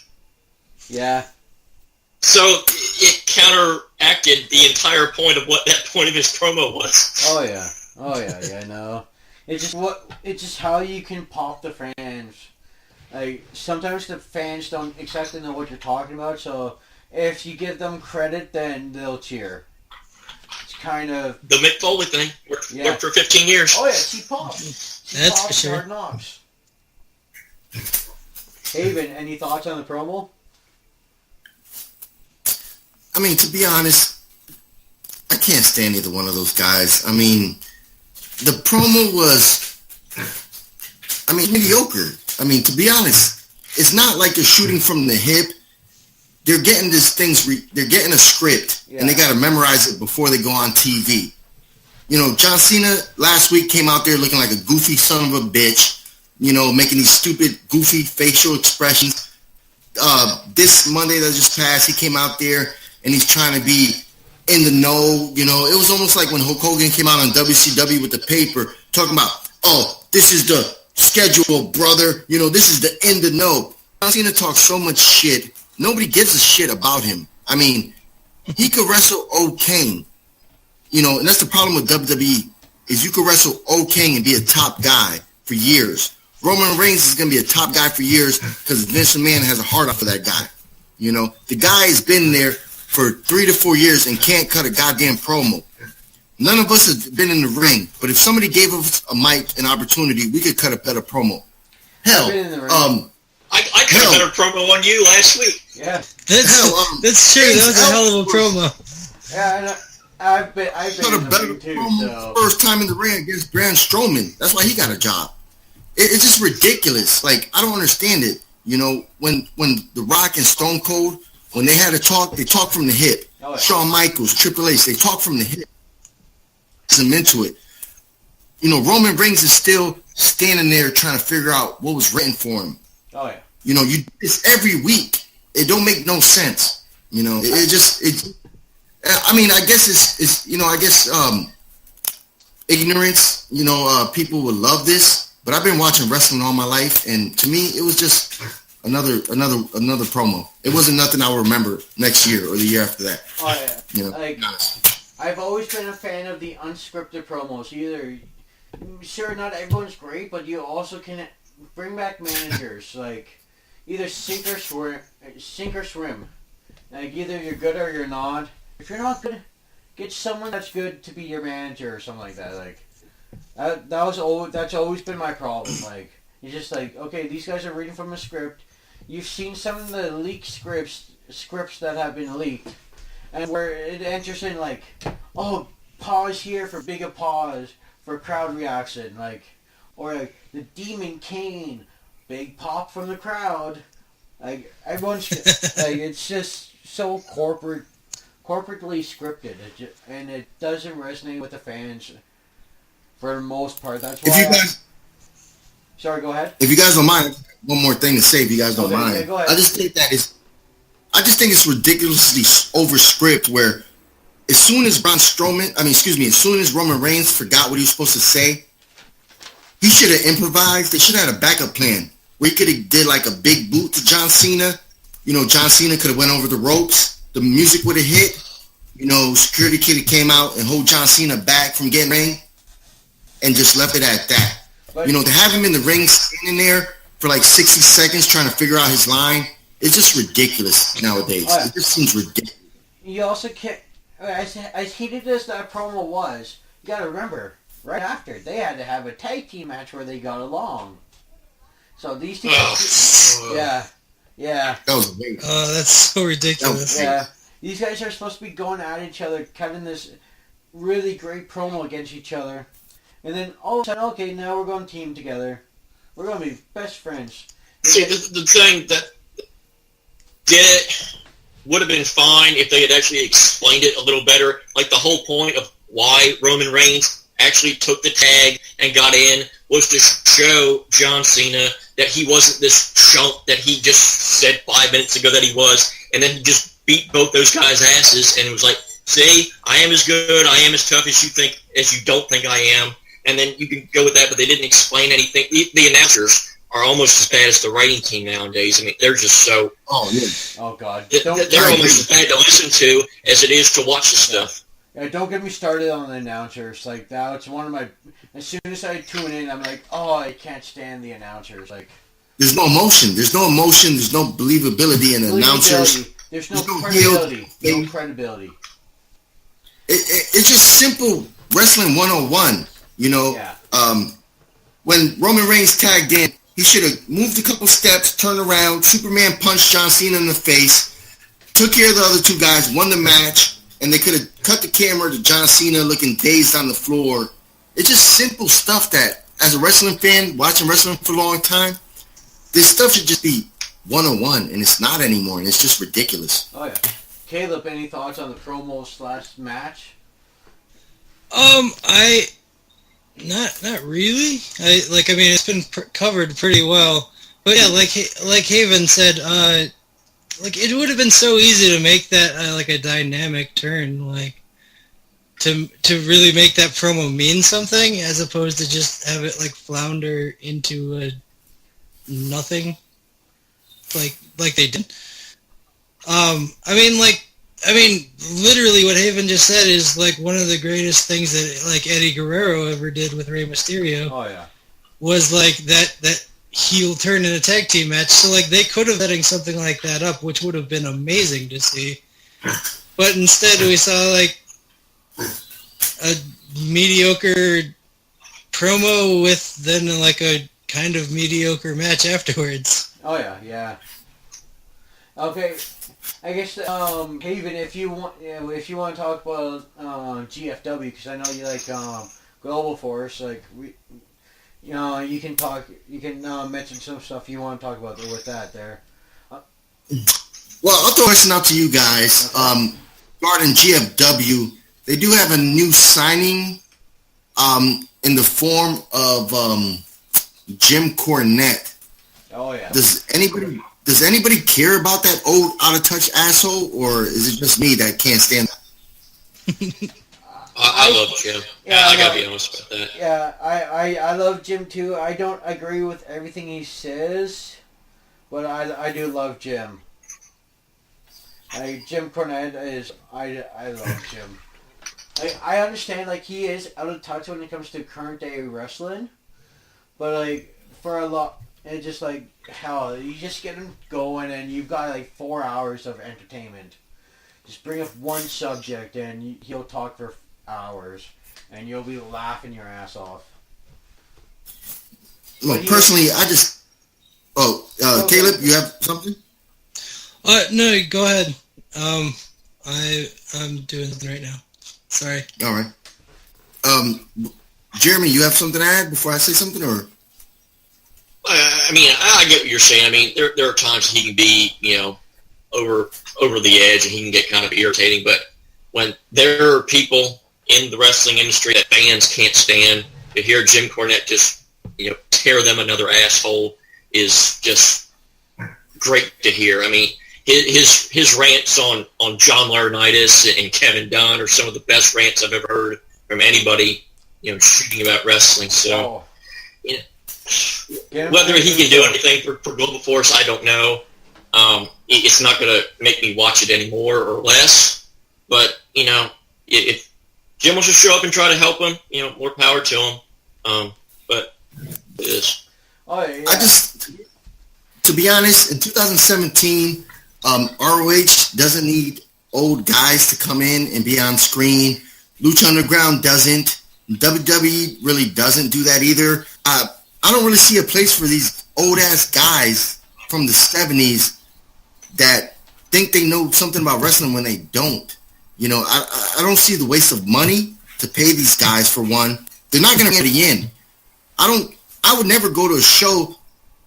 Yeah. So it counteracted the entire point of what that point of his promo was. Oh yeah, no. It's just how you can pop the fans. Like sometimes the fans don't exactly know what you're talking about, so if you give them credit, then they'll cheer. It's kind of the Mick Foley thing. Worked for 15 years. Oh yeah, she popped. That's for sure. Hard Knocks. Haven, any thoughts on the promo? I mean, to be honest, I can't stand either one of those guys. I mean, the promo was, mediocre. I mean, to be honest, it's not like they're shooting from the hip. They're getting they're getting a script, and they got to memorize it before they go on TV. John Cena last week came out there looking like a goofy son of a bitch, making these stupid, goofy facial expressions. This Monday that just passed, he came out there, and he's trying to be in the know. It was almost like when Hulk Hogan came out on WCW with the paper talking about, "Oh, this is the schedule, brother. This is the in the know." John Cena talks so much shit. Nobody gives a shit about him. I mean, he could wrestle O-King. And that's the problem with WWE, is you could wrestle O-King and be a top guy for years. Roman Reigns is going to be a top guy for years because Vince McMahon has a heart out for that guy. The guy has been there for 3 to 4 years and can't cut a goddamn promo. none of us have been in the ring, but if somebody gave us a mic, an opportunity, we could cut a better promo. Hell, I cut a better promo on you last week. Yeah. That's true. That was a hell of a promo. Yeah, I've been cut in a the better ring too, promo so. first time in the ring against Braun Strowman. That's why he got a job. It's just ridiculous. Like, I don't understand it. You know, when The Rock and Stone Cold, when they had a talk, they talk from the hip. Oh, yeah. Shawn Michaels, Triple H, they talk from the hip. Them into it. You know, Roman Reigns is still standing there trying to figure out what was written for him. Oh yeah. You know, it's every week. It don't make no sense. You know, I mean, I guess it's you know, I guess ignorance. You know, people would love this, but I've been watching wrestling all my life, and to me, it was just another promo. It wasn't nothing I will remember next year or the year after that. Oh yeah. You know, like, I've always been a fan of the unscripted promos. Sure, not everyone's great, but you also can bring back managers like either sink or swim. Like either you're good or you're not. If you're not good, get someone that's good to be your manager or something like that. Like that's always been my problem. Like it's just like, okay, these guys are reading from a script. You've seen some of the leaked scripts that have been leaked, and where it enters in like, oh, pause here for big applause for crowd reaction, like, or like the Demon Kane, big pop from the crowd. Like everyone's like, it's just so corporately scripted, and it doesn't resonate with the fans for the most part. That's why. Sorry, go ahead. If you guys don't mind, one more thing to say. If you guys don't mind, okay, go ahead. I just think it's ridiculously over script. Where as soon as as soon as Roman Reigns forgot what he was supposed to say, he should have improvised. They should have had a backup plan where he could have did like a big boot to John Cena. You know, John Cena could have went over the ropes. The music would have hit. You know, security kid came out and hold John Cena back from getting ring, and just left it at that. But, you know, to have him in the ring standing there for like 60 seconds trying to figure out his line, it's just ridiculous nowadays. It just seems ridiculous. You also can't, as heated as that promo was, you got to remember, right after, they had to have a tag team match where they got along. So these two, yeah. That was amazing. Oh, that's so ridiculous. Yeah, these guys are supposed to be going at each other, cutting this really great promo against each other. And then all of a sudden, okay, now we're going to team together. We're going to be best friends. See, the thing that did it would have been fine if they had actually explained it a little better. Like the whole point of why Roman Reigns actually took the tag and got in was to show John Cena that he wasn't this chump that he just said 5 minutes ago that he was. And then he just beat both those guys' asses and it was like, see, I am as good, I am as tough as you don't think I am. And then you can go with that, but they didn't explain anything. The announcers are almost as bad as the writing team nowadays. I mean, they're just so... Oh, yeah. Oh, God. They're almost as bad to listen to as it is to watch the stuff. Yeah, don't get me started on the announcers. Like, that's one of my... As soon as I tune in, I'm like, oh, I can't stand the announcers. Like, there's no emotion. There's no believability in the announcers. There's no credibility. No credibility. It's just simple wrestling 101. You know, when Roman Reigns tagged in, he should have moved a couple steps, turned around, Superman punched John Cena in the face, took care of the other two guys, won the match, and they could have cut the camera to John Cena looking dazed on the floor. It's just simple stuff that, as a wrestling fan, watching wrestling for a long time, this stuff should just be 101, and it's not anymore, and it's just ridiculous. Oh, yeah. Caleb, any thoughts on the promo / match? Not really. I mean, it's been covered pretty well. But yeah, like Haven said, like it would have been so easy to make that like a dynamic turn, like to really make that promo mean something, as opposed to just have it like flounder into a nothing, like they did. I mean, literally what Haven just said is like one of the greatest things that like Eddie Guerrero ever did with Rey Mysterio. Oh yeah, was like that heel turn in a tag team match. So like they could have setting something like that up, which would have been amazing to see. But instead we saw like mediocre promo with then like a kind of mediocre match afterwards. Oh yeah. Okay, I guess Haven, if you want to talk about GFW, because I know you like Global Force, like you can mention some stuff you want to talk about with that there. Well, I'll throw a question out to you guys. Okay. Regarding GFW, they do have a new signing in the form of Jim Cornette. Oh yeah. Does anybody care about that old out of touch asshole, or is it just me that can't stand that? I love Jim. Yeah, I gotta be honest about that. Yeah, I love Jim too. I don't agree with everything he says, but I do love Jim. Jim Cornette is I love Jim. I understand like he is out of touch when it comes to current day wrestling, but like for a lot, it's just like hell. You just get him going, and you've got like 4 hours of entertainment. Just bring up one subject, and he'll talk for hours, and you'll be laughing your ass off. Well, personally, I just. Caleb, you have something? No, go ahead. I'm doing something right now. Sorry. All right. Jeremy, you have something to add before I say something, or? I mean, I get what you're saying. I mean, there are times he can be, over the edge, and he can get kind of irritating. But when there are people in the wrestling industry that fans can't stand, to hear Jim Cornette just, tear them another asshole is just great to hear. I mean, his rants on John Laurinaitis and Kevin Dunn are some of the best rants I've ever heard from anybody, speaking about wrestling. So, whether he can do anything for Global Force, I don't know. It's not going to make me watch it any more or less. But, if Jim wants to show up and try to help him, more power to him. But it is. Oh, yeah. To be honest, in 2017, ROH doesn't need old guys to come in and be on screen. Lucha Underground doesn't. WWE really doesn't do that either. I don't really see a place for these old-ass guys from the 70s that think they know something about wrestling when they don't. I don't see the waste of money to pay these guys, for one. They're not going to get the end. I would never go to a show,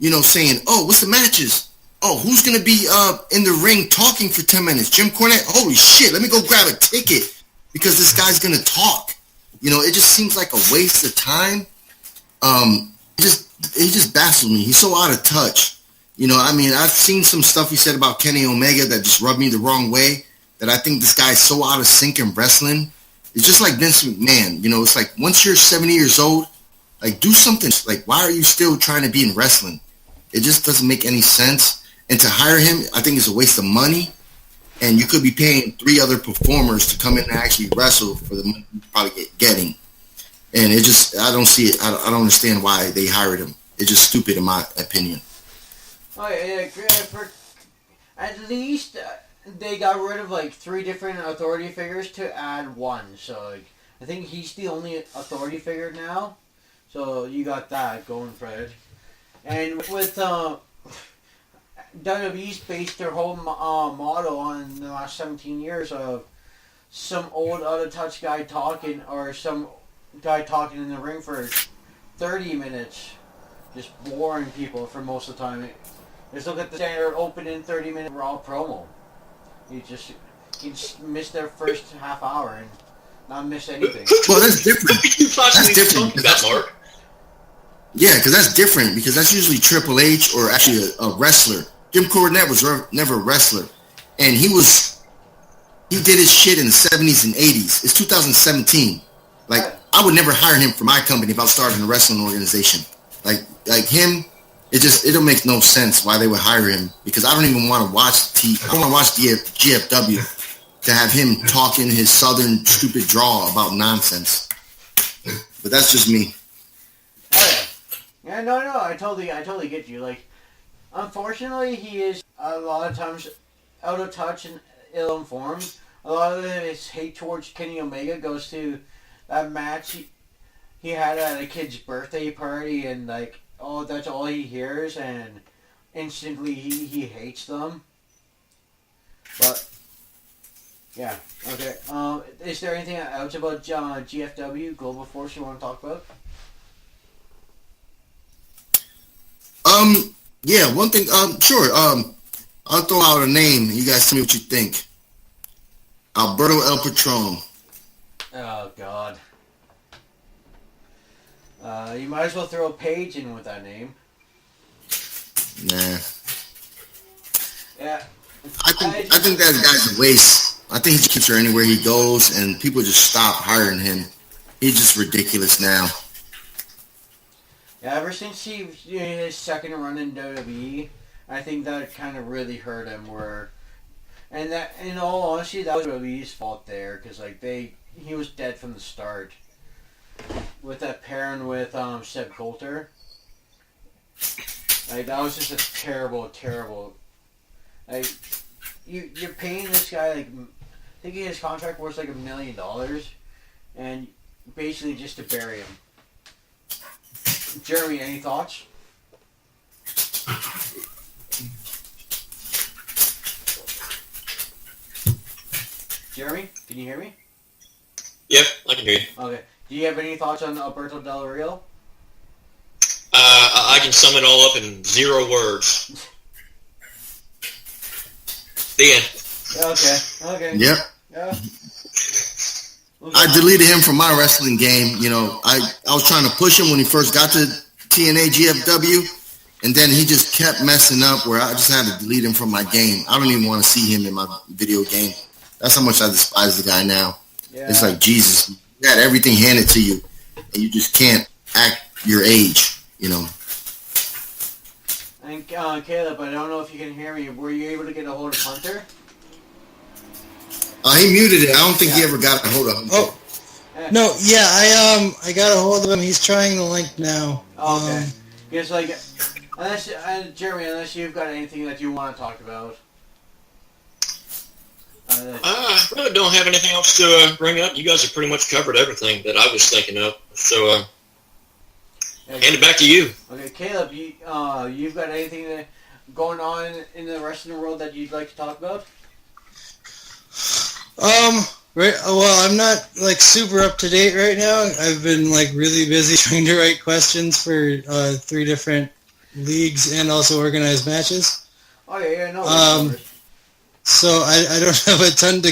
saying, oh, what's the matches? Oh, who's going to be in the ring talking for 10 minutes? Jim Cornette? Holy shit, let me go grab a ticket because this guy's going to talk. It just seems like a waste of time. He just baffles me. He's so out of touch. I've seen some stuff he said about Kenny Omega that just rubbed me the wrong way, that I think this guy's so out of sync in wrestling. It's just like Vince McMahon. It's like once you're 70 years old, like do something. Like, why are you still trying to be in wrestling? It just doesn't make any sense. And to hire him, I think is a waste of money. And you could be paying 3 other performers to come in and actually wrestle for the money you're probably getting. And I don't see it. I don't understand why they hired him. It's just stupid in my opinion. Oh yeah, at least they got rid of like 3 different authority figures to add 1. So I think he's the only authority figure now. So you got that going for it. And with WWE's based their whole model on the last 17 years of some old out-of-touch guy talking, or some guy talking in the ring for 30 minutes, just boring people for most of the time. Just look at the standard opening 30-minute Raw promo. He just missed their first half hour and not miss anything. Well, that's different. That's different. That, Mark. Yeah, because that's different, because that's usually Triple H or actually a wrestler. Jim Cornette was never a wrestler. And he did his shit in the 70s and 80s. It's 2017. Like, I would never hire him for my company if I was starting a wrestling organization. Like him, it don't make no sense why they would hire him, because I don't even want to watch I don't want to watch GFW to have him talking his southern stupid drawl about nonsense. But that's just me. Yeah, no, I totally get you. Like, unfortunately, he is a lot of times out of touch and ill-informed. A lot of his hate towards Kenny Omega goes to that match he had at a kid's birthday party, and like, oh, that's all he hears, and instantly he hates them. But yeah, okay. Is there anything else about GFW Global Force you want to talk about? Yeah, one thing. Sure. I'll throw out a name. You guys tell me what you think. Alberto El Patron. Oh God. You might as well throw a page in with that name. Nah. Yeah. I think that guy's a waste. I think he keeps her anywhere he goes, and people just stop hiring him. He's just ridiculous now. Yeah, ever since his second run in WWE, I think that kind of really hurt him. And that, in all honesty, that was WWE's fault there, because like he was dead from the start. With that pairing with Seb Coulter, like that was just a terrible. Like you're paying this guy like thinking his contract worth like $1 million, and basically just to bury him. Jeremy, any thoughts? Jeremy, can you hear me? Yep, I can hear you. Okay. Do you have any thoughts on Alberto Del Rio? I can sum it all up in 0 words. The end. Okay. Yep. Yeah. I deleted him from my wrestling game. You know, I was trying to push him when he first got to TNA GFW, and then he just kept messing up where I just had to delete him from my game. I don't even want to see him in my video game. That's how much I despise the guy now. Yeah. It's like, Jesus, you got everything handed to you, and you just can't act your age, you know. And Caleb, I don't know if you can hear me. Were you able to get a hold of Hunter? He muted it. I don't think he ever got a hold of him. Oh, no, yeah, I got a hold of him. He's trying the link now. Oh, okay. Because like, Jeremy, unless you've got anything that you want to talk about. I really don't have anything else to bring up. You guys have pretty much covered everything that I was thinking of. So, hand it back to you. Okay, Caleb, you've got anything going on in the wrestling world that you'd like to talk about? Right. Well, I'm not like super up to date right now. I've been like really busy trying to write questions for 3 different leagues and also organize matches. Oh yeah, no. So I don't have a ton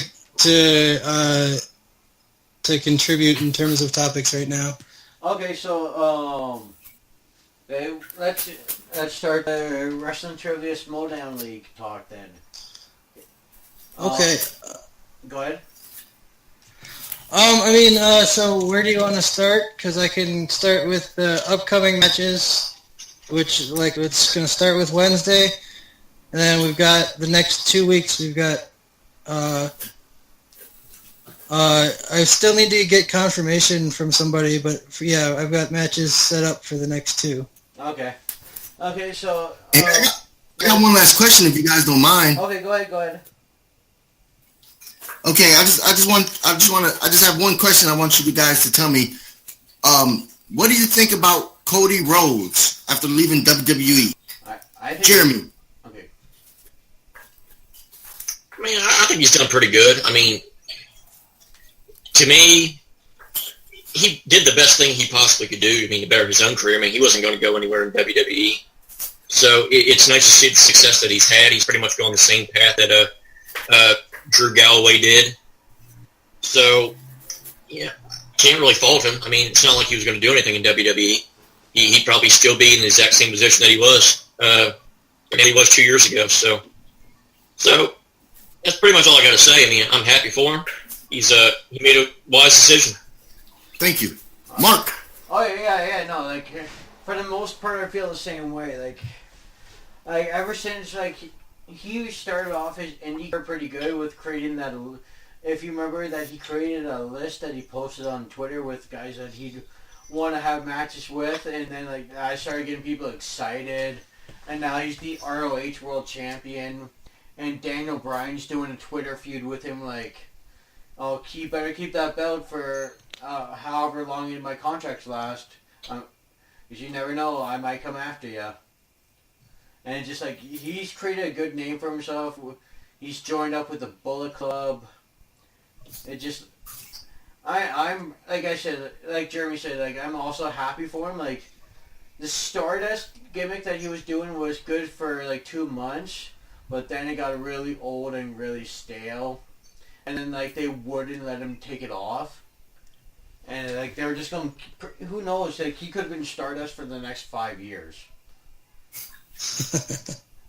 to contribute in terms of topics right now. Okay, so let's start the Wrestling Trivia Smalldown League talk then. Okay. Go ahead. So where do you want to start? Because I can start with the upcoming matches, which like it's going to start with Wednesday. And then we've got the next 2 weeks. We've got. I still need to get confirmation from somebody, but yeah, I've got matches set up for the next 2. Okay. Okay. So. I got one last question, if you guys don't mind. Okay. Go ahead. Okay. I just have one question. I want you guys to tell me. What do you think about Cody Rhodes after leaving WWE? I think Jeremy. I mean, I think he's done pretty good. I mean, to me, he did the best thing he possibly could do. I mean, to better his own career. I mean, he wasn't going to go anywhere in WWE. So it's nice to see the success that he's had. He's pretty much going the same path that Drew Galloway did. So, yeah, can't really fault him. I mean, it's not like he was going to do anything in WWE. He'd probably still be in the exact same position that he was 2 years ago. So that's pretty much all I got to say. I mean, I'm happy for him. He made a wise decision. Thank you, Mark. Oh yeah. No, like for the most part, I feel the same way. Like ever since like he started off his indie career pretty good with creating that. If you remember that he created a list that he posted on Twitter with guys that he'd want to have matches with, and then like I started getting people excited, and now he's the ROH World Champion. And Daniel Bryan's doing a Twitter feud with him like, oh, you better keep that belt for however long my contracts last, because you never know, I might come after you. And just like he's created a good name for himself. He's joined up with the Bullet Club. It just, I'm like I said, like Jeremy said, like I'm also happy for him. Like the Stardust gimmick that he was doing was good for like 2 months, but then it got really old and really stale. And then like they wouldn't let him take it off. And like they were just going, who knows? Like he could have been Stardust for the next 5 years.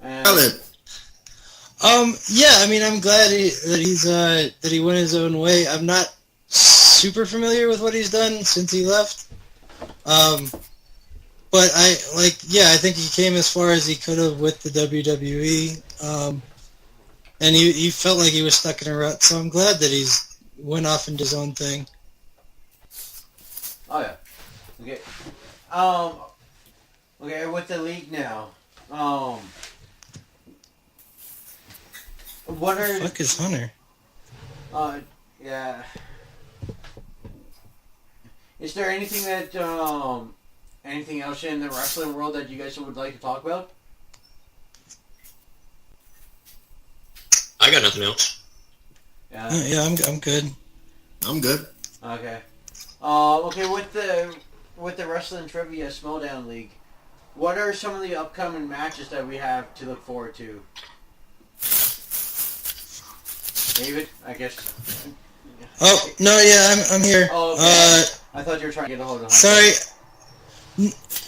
And, yeah, I mean, I'm glad that he went his own way. I'm not super familiar with what he's done since he left. But I think he came as far as he could have with the WWE. And he felt like he was stuck in a rut, so I'm glad that he's went off and did his own thing. Oh yeah. Okay. Okay, with the league now. What are... Fuck is Hunter? Yeah. Is there anything that, anything else in the wrestling world that you guys would like to talk about? I got nothing else. Yeah, I'm good. I'm good. Okay. Okay, with the wrestling trivia Smalldown League, what are some of the upcoming matches that we have to look forward to? David, I guess. Oh no, yeah, I'm here. Oh, okay. I thought you were trying to get a hold of him. Sorry.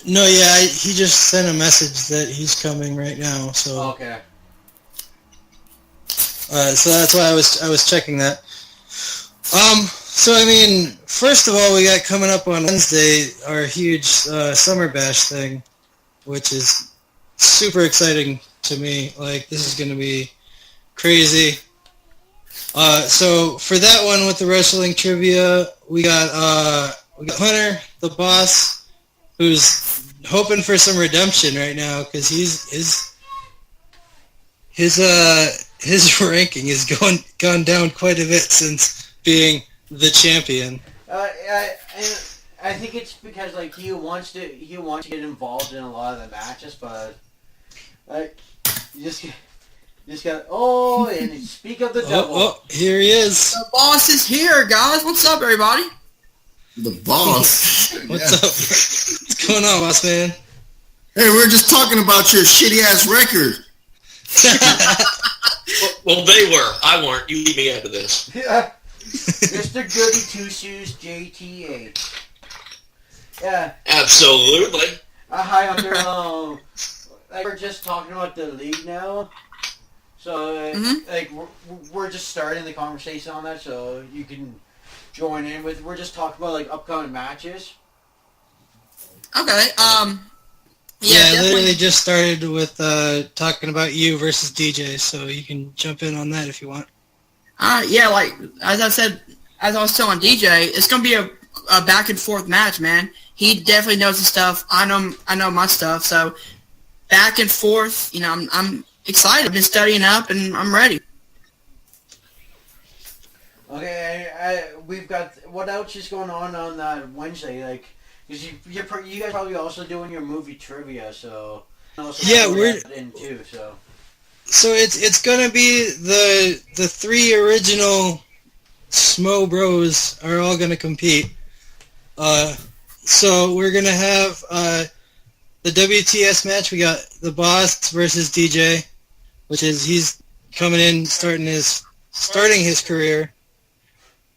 No, yeah, he just sent a message that he's coming right now. So. Okay. So that's why I was checking that. So I mean, first of all, we got coming up on Wednesday our huge Summer Bash thing, which is super exciting to me. Like this is gonna be crazy. So for that one with the wrestling trivia, we got Hunter, the boss, who's hoping for some redemption right now because his ranking has gone down quite a bit since being the champion. I think it's because like he wants to get involved in a lot of the matches, but you just got and speak of the devil. Oh, here he is. The boss is here, guys. What's up, everybody? The boss. What's up? What's going on, boss man? Hey, we were just talking about your shitty ass record. Well, they were. I weren't. You leave me out of this. Mr. Goody Two Shoes JTH. Yeah. Absolutely. Hi, Hunter. Like we're just talking about the league now. So, like, we're just starting the conversation on that, so you can join in with. We're just talking about like upcoming matches. Okay. Yeah, I literally just started with talking about you versus DJ, so you can jump in on that if you want. Yeah, like as I was telling DJ, it's gonna be a back and forth match, man. He definitely knows his stuff. I know my stuff. So back and forth. You know, I'm excited. I've been studying up, and I'm ready. Okay, we've got what else is going on that Wednesday? Like, because you guys probably also doing your movie trivia, so yeah, we're in too. So it's gonna be the three original Smo Bros are all gonna compete. So we're gonna have the WTS match. We got the Boss versus DJ, which is he's coming in starting his career,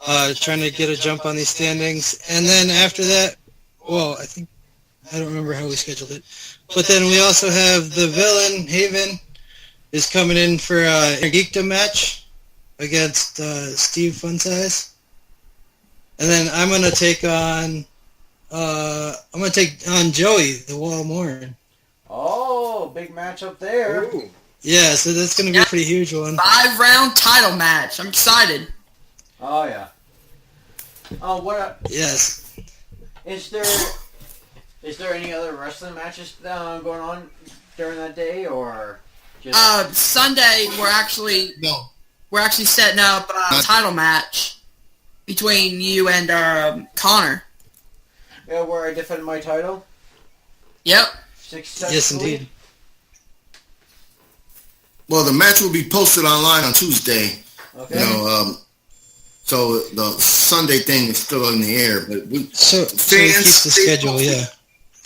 trying to get a jump on these standings. And then after that, well, I don't remember how we scheduled it, but then we also have the villain Haven is coming in for a Geekdom match against Steve Funsize. And then I'm gonna take on Joey, the Wall Morn. Oh, big match up there. Ooh. Yeah, so that's gonna be a pretty huge one. 5-round title match. I'm excited. Oh yeah. What? Yes. Is there any other wrestling matches going on during that day, or just... Sunday we're actually setting up a title match. between you and Connor. Yeah, where I defended my title. Yep. Successfully. Yes, indeed. Well, the match will be posted online on Tuesday. Okay. You know, so the Sunday thing is still in the air, but So it keeps the schedule, yeah.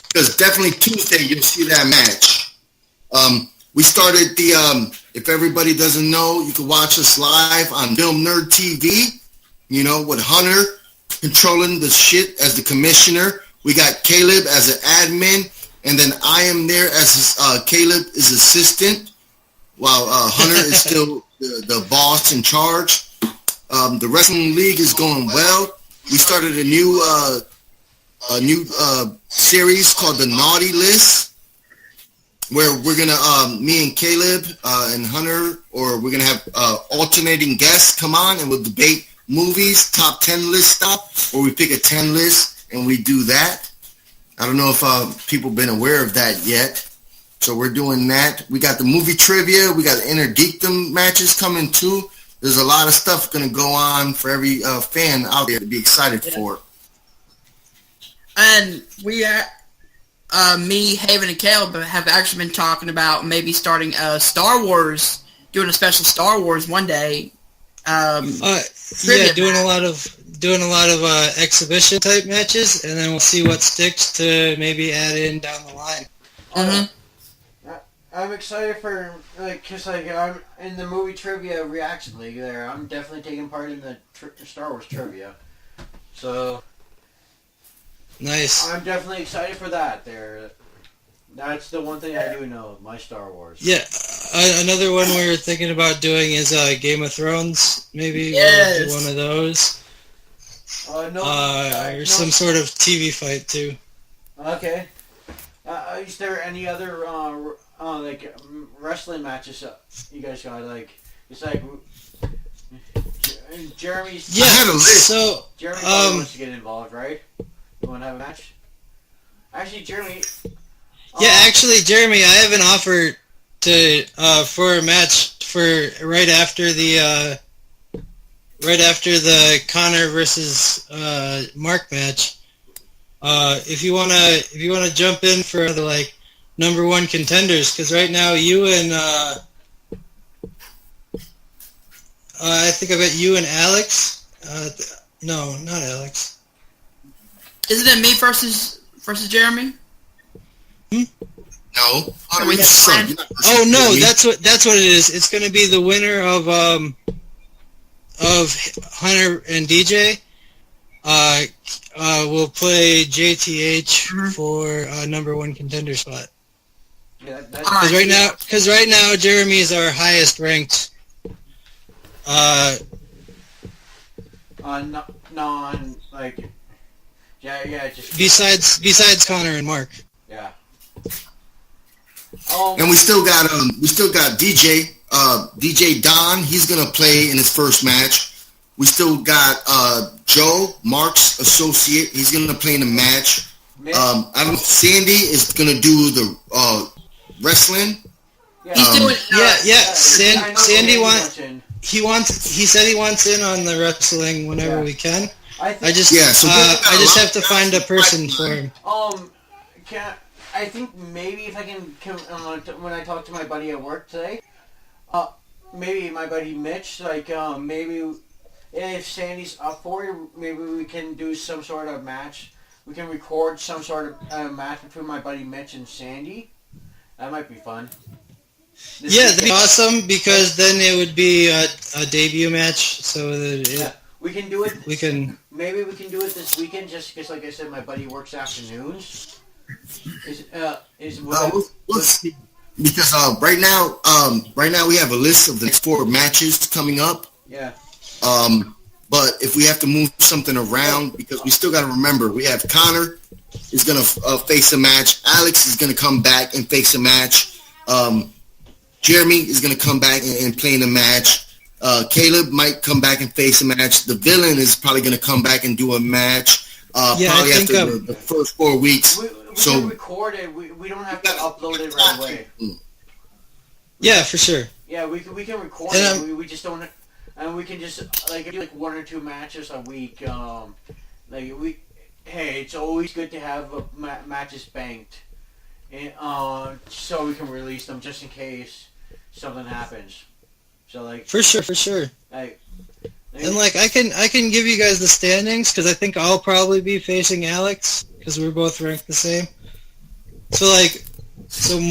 Because definitely Tuesday you'll see that match. We started the, if everybody doesn't know, you can watch us live on Film Nerd TV, you know, with Hunter controlling the shit as the commissioner. We got Caleb as an admin, and then I am there as his, Caleb is assistant, while Hunter is still the boss in charge. The wrestling league is going well. We started a new series called the Naughty List, where we're gonna me and Caleb and Hunter, or we're gonna have alternating guests come on, and we'll debate movies, top 10 list stuff, or we pick a 10 list and we do that. I don't know if people been aware of that yet. So we're doing that. We got the movie trivia. We got the Inner Geekdom matches coming too. There's a lot of stuff going to go on for every fan out there to be excited for. And we, me, Haven, and Caleb have actually been talking about maybe starting Star Wars, doing a special Star Wars one day. Yeah, doing a lot of exhibition type matches, and then we'll see what sticks to maybe add in down the line. Mm-hmm. I'm excited for, like, cause like I'm in the movie trivia reaction league there. I'm definitely taking part in the Star Wars trivia, so Nice. I'm definitely excited for that. There, that's the one thing I do know of my Star Wars. Yeah, another one we were thinking about doing is Game of Thrones. Maybe Yes. we'll do one of those. Or some sort of TV fight too. Okay. Is there any other wrestling matches you guys got? Like, it's like Jeremy's. Yeah. I had a list. So Jeremy probably wants to get involved, right? You want to have a match? Actually, Jeremy. yeah, actually, Jeremy, I have an offer to for a match for right after the Connor versus Mark match. If you wanna jump in for the like number one contenders, because right now you and I think I bet you and Alex. No, not Alex. Isn't it me versus Jeremy? No. We have Son, Oh no, that's what it is. It's gonna be the winner of Hunter and DJ. Will play JTH for number one contender spot. Yeah, Because right now Jeremy is our highest ranked. Just Besides Connor and Mark. yeah. And we still got DJ DJ Don. He's gonna play in his first match. We still got Joe, Mark's associate. He's gonna play in the match. I don't know. Sandy is gonna do the wrestling. Yeah. He's doing. Sandy he said he wants in on the wrestling whenever we can. I just have to find a person for him. I think maybe if I can when I talk to my buddy at work today, maybe my buddy Mitch, maybe if Sandy's up for it, maybe we can do some sort of match. We can record some sort of match between my buddy Mitch and Sandy. That might be fun. That'd be awesome, because then it would be a debut match. So that we can do it. Maybe we can do it this weekend, just because, like I said, my buddy works afternoons. We'll see. Because right now we have a list of the next 4 matches coming up. Yeah. But if we have to move something around, because we still got to remember, we have Connor is going to face a match. Alex is going to come back and face a match. Jeremy is going to come back and play in a match. Caleb might come back and face a match. The villain is probably going to come back and do a match. Probably after the first 4 weeks. We can record it. We don't have to upload it right away. Yeah, for sure. Yeah, we can record it. We just don't. and we can just like do like 1 or 2 matches a week. Hey, it's always good to have matches banked, and so we can release them just in case something happens. So like for sure. Like, and like I can give you guys the standings because I think I'll probably be facing Alex because we're both ranked the same. So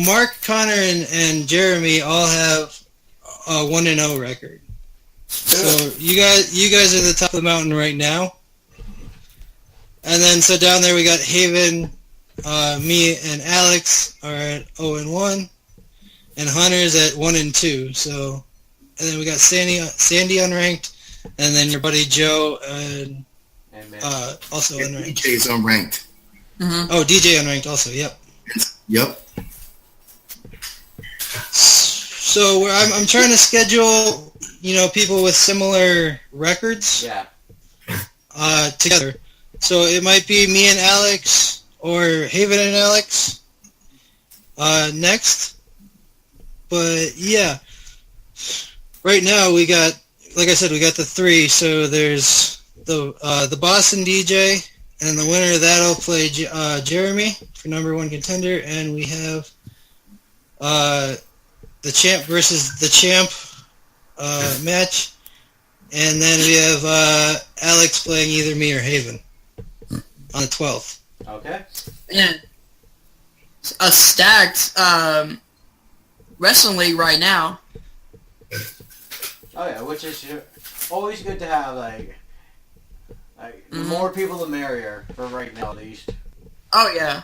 Mark, Connor, and Jeremy all have a 1-0 record. So you guys are the top of the mountain right now. And then so down there we got Haven, me and Alex are at 0-1, and Hunter's at 1-2. So, and then we got Sandy unranked, and then your buddy Joe and also unranked. DJ's unranked. Mm-hmm. Oh, DJ unranked also. Yep. Yep. So I'm trying to schedule, people with similar records. Yeah. Together. So it might be me and Alex or Haven and Alex next. But yeah, right now we got, like I said, we got the 3. So there's the Boston DJ, and the winner of that'll play Jeremy for number 1 contender, and we have the champ versus the champ match, and then we have Alex playing either me or Haven on the 12th. Okay. And a stacked wrestling league right now. Oh yeah, which is always good to have. Like the more people, the merrier. For right now, at least. Oh yeah.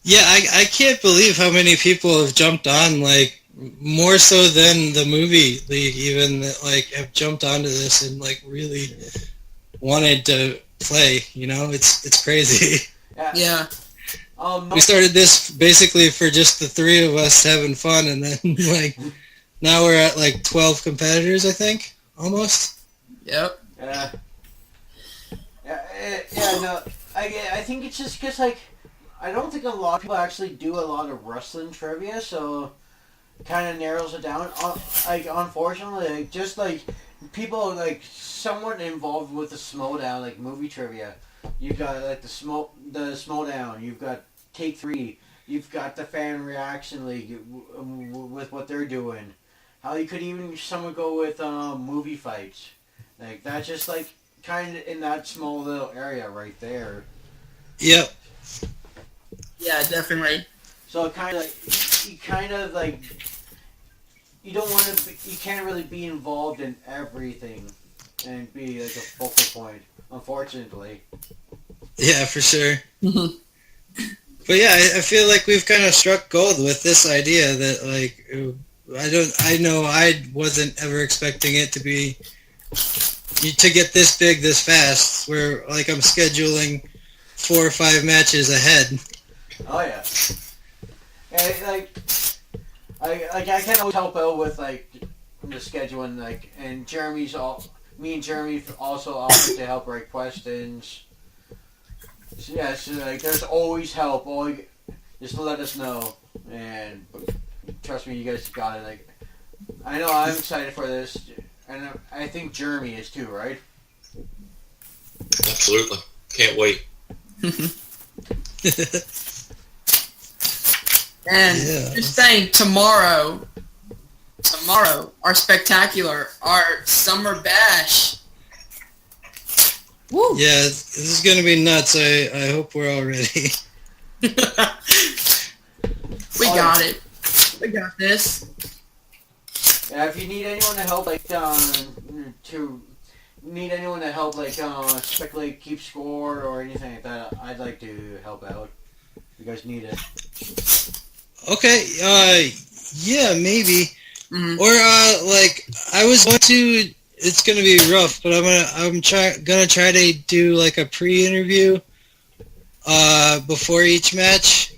Yeah, I can't believe how many people have jumped on, like, more so than the movie league even, that, like, have jumped onto this and, like, really wanted to play, It's crazy. Yeah. We started this basically for just the 3 of us having fun, and then, like, now we're at, like, 12 competitors, I think, almost. Yep. Yeah. No, I think it's just because, like, I don't think a lot of people actually do a lot of wrestling trivia, so it kind of narrows it down. Like, unfortunately, like, just, like, people, like, somewhat involved with the Smowdown, like, movie trivia. You've got, like, the Smowdown, you've got Take 3, you've got the Fan Reaction League with what they're doing. How you could even someone go with movie fights. Like, that's just, like, kind of in that small little area right there. Yep. Yeah, definitely. So you kind of like, you don't want to, you can't really be involved in everything and be like a focal point, unfortunately. Yeah, for sure. But yeah, I feel like we've kind of struck gold with this idea that, like, I know I wasn't ever expecting it to get this big this fast, where, like, I'm scheduling 4 or 5 matches ahead. Oh yeah. I can always help out with, like, the scheduling, like, and me and Jeremy also offer to help write questions. So yeah, so, like, there's always help. Just let us know, and trust me, you guys got it. Like, I know I'm excited for this, and I think Jeremy is too, right? Absolutely. Can't wait. And just saying, tomorrow, our spectacular, our summer bash. Woo! Yeah, this is going to be nuts. I hope we're all ready. We got it. We got this. Yeah, if you need anyone to help, like, speculate, keep score, or anything like that, I'd like to help out. You guys need it. Okay, yeah, maybe. Mm-hmm. Or, like, I was going to, it's going to be rough, but I'm gonna try to do, like, a pre-interview, before each match.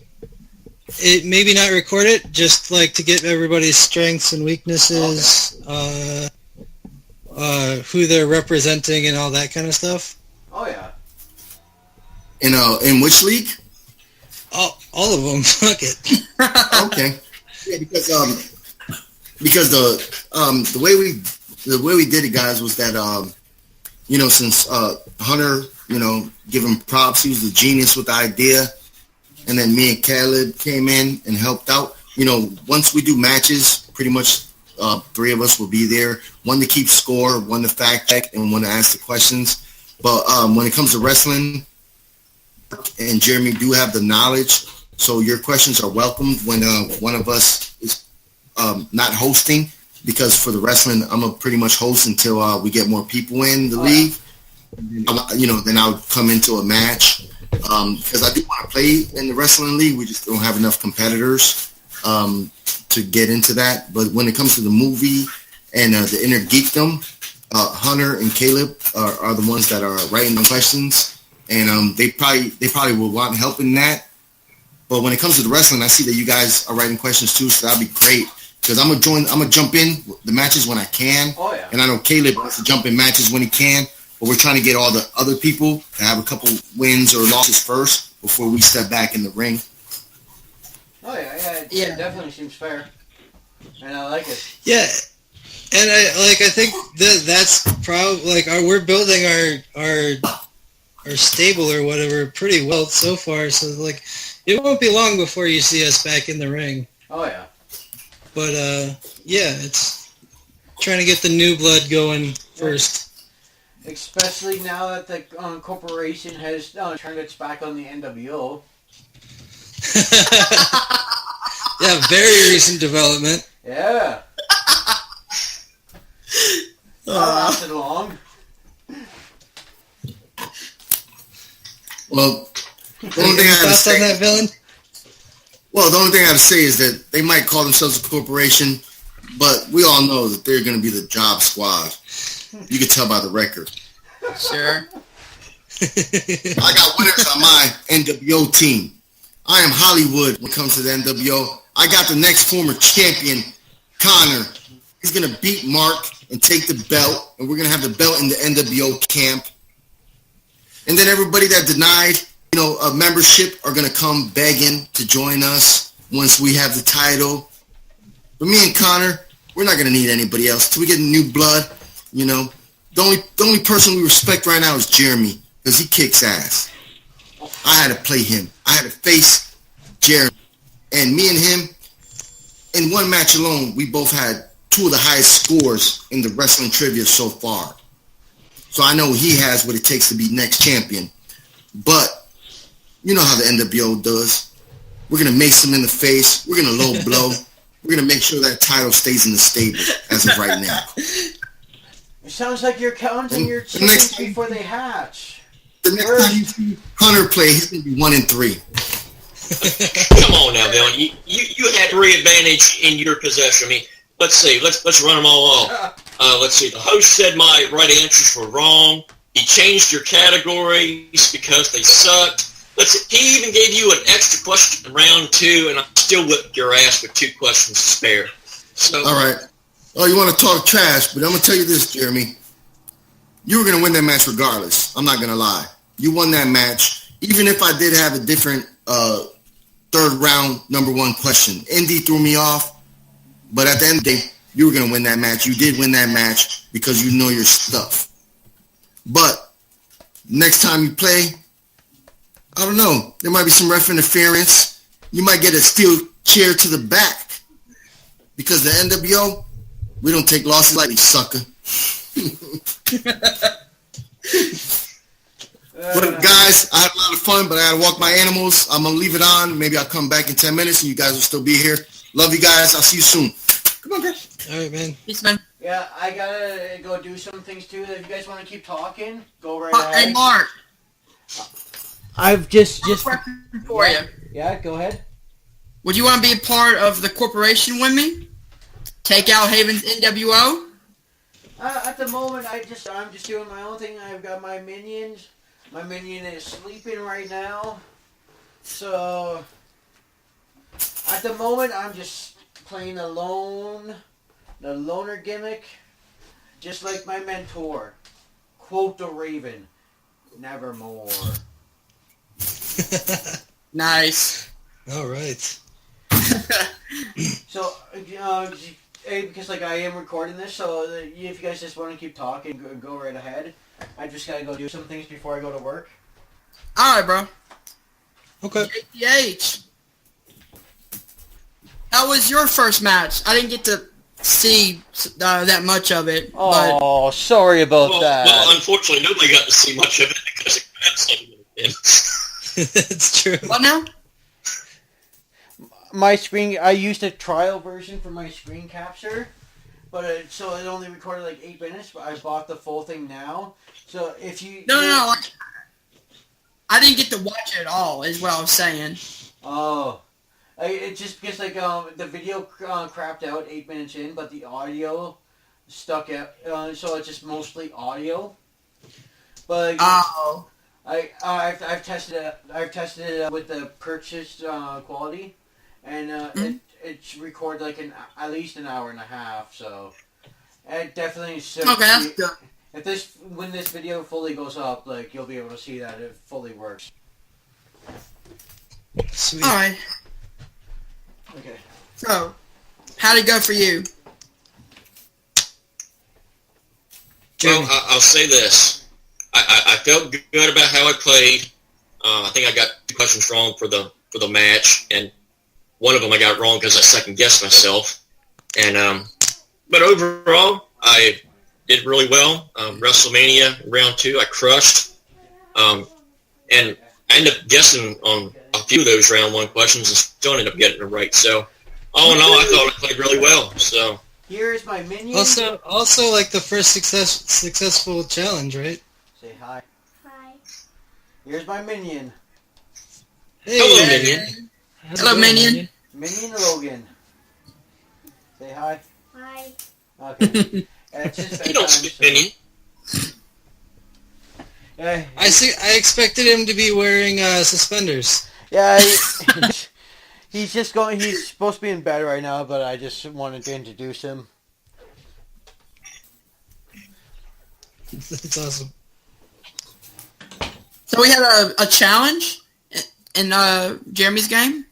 It maybe not record it, just, like, to get everybody's strengths and weaknesses, who they're representing and all that kind of stuff. Oh yeah. In which league? All of them. Fuck it. Okay. Yeah, because the way we the way we did it, guys, was that since Hunter, give him props, he was the genius with the idea, and then me and Caleb came in and helped out. Once we do matches, pretty much 3 of us will be there. One to keep score, one to fact check, and one to ask the questions. But when it comes to wrestling, and Jeremy do have the knowledge, so your questions are welcomed when one of us is not hosting, because for the wrestling, I'm going to pretty much host until we get more people in the league. Then I'll come into a match, because I do want to play in the wrestling league. We just don't have enough competitors to get into that. But when it comes to the movie and the inner geekdom, Hunter and Caleb are the ones that are writing the questions, and they probably will want help in that. But when it comes to the wrestling, I see that you guys are writing questions too, so that'd be great. Because I'm gonna jump in the matches when I can. Oh yeah. And I know Caleb wants to jump in matches when he can, but we're trying to get all the other people to have a couple wins or losses first before we step back in the ring. Oh yeah, it definitely seems fair, and I like it. Yeah, and I think that's probably we're building our stable or whatever pretty well so far. So it won't be long before you see us back in the ring. Oh yeah. But it's trying to get the new blood going first. Especially now that the corporation has turned its back on the NWO. Yeah, very recent development. Yeah. Not lasted long. Well, the only thing I Thoughts say, on that, villain? well, the only thing I have to say is that they might call themselves a corporation, but we all know that they're going to be the job squad. You can tell by the record. Sure. I got winners on my NWO team. I am Hollywood when it comes to the NWO. I got the next former champion, Connor. He's going to beat Mark and take the belt, and we're going to have the belt in the NWO camp. And then everybody that denied, a membership are going to come begging to join us once we have the title. But me and Connor, we're not going to need anybody else. Till we get new blood, The only person we respect right now is Jeremy, because he kicks ass. I had to play him. I had to face Jeremy. And me and him, in one match alone, we both had 2 of the highest scores in the wrestling trivia so far. So I know he has what it takes to be next champion. But you know how the NWO does. We're going to mace him in the face. We're going to low blow. We're going to make sure that title stays in the stable as of right now. It sounds like you're counting your chickens before they hatch. The next time you see Hunter play, he's going to be 1-3. Come on now, Bill. You had 3 advantage in your possession. I mean, let's see. Let's run them all off. Let's see. The host said my right answers were wrong. He changed your categories because they sucked. He even gave you an extra question in round 2, and I still whipped your ass with 2 questions to spare. So, all right. Oh, you want to talk trash, but I'm going to tell you this, Jeremy. You were going to win that match regardless. I'm not going to lie. You won that match, even if I did have a different 3rd round number 1 question. Indy threw me off, but at the end of the day, you were going to win that match. You did win that match because you know your stuff. But next time you play, I don't know. There might be some ref interference. You might get a steel chair to the back. Because the NWO, we don't take losses lightly, sucker. But guys, I had a lot of fun, but I got to walk my animals. I'm going to leave it on. Maybe I'll come back in 10 minutes and you guys will still be here. Love you guys. I'll see you soon. Come on, guys. All right, man. Peace, man. Yeah, I gotta go do some things too. If you guys want to keep talking, go right ahead. Hey, Mark. I've just Question for you. Yeah, go ahead. Would you want to be a part of the corporation with me? Take out Haven's NWO? At the moment, I'm just doing my own thing. I've got my minions. My minion is sleeping right now. So, at the moment, I'm just playing the loner gimmick. Just like my mentor. Quote the Raven. Nevermore. Nice. All right. So, because like I am recording this, so if you guys just want to keep talking, go right ahead. I just gotta go do some things before I go to work. All right, bro. Okay. JTH. How was your first match? I didn't get to see that much of it. Oh, sorry about that. Well, unfortunately, nobody got to see much of it because it got That's true. What now? My screen, I used a trial version for my screen capture, but so it only recorded like 8 minutes, but I bought the full thing now. So if you... No. Like, I didn't get to watch it at all, is what I was saying. Oh. It's just because like the video crapped out 8 minutes in, but the audio stuck out, so it's just mostly audio. But like, I've tested it. I've tested it with the purchased quality, and it's recorded like at least an hour and a half. So it definitely should. Okay, that's good. When this video fully goes up, like you'll be able to see that it fully works. Sweet. All right. Okay. So, how'd it go for you? Well, I'll say this. I felt good about how I played. I think I got 2 questions wrong for the match, and one of them I got wrong because I second guessed myself. And but overall, I did really well. WrestleMania round 2, I crushed. And I ended up guessing on a few of those round 1 questions and still ended up getting it right. So all in all, I thought I played really well. So Here's my minion. Also like the first successful challenge, right? Say hi. Hi. Here's my minion. Hey, hello, Minion. how's it Hello, going, Minion. Minion Logan. Say hi. Hi. Okay. It's just You don't speak Minion. Yeah. I expected him to be wearing suspenders. Yeah. He's just going. He's supposed to be in bed right now, but I just wanted to introduce him. That's awesome. So we had a challenge in Jeremy's game?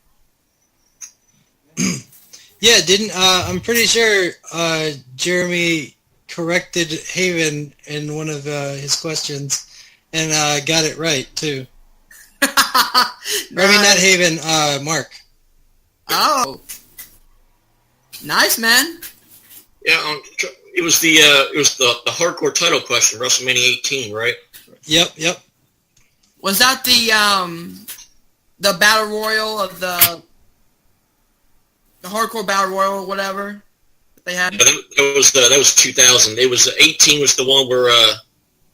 Yeah, I'm pretty sure Jeremy corrected Haven in one of his questions and got it right too. I mean, not Haven, Mark. Oh. Nice, man. Yeah, it was the hardcore title question, WrestleMania 18, right? Yep. Was that the battle royal of the hardcore battle royal or whatever that they had? Yeah, that was 2000. It was 18 was the one where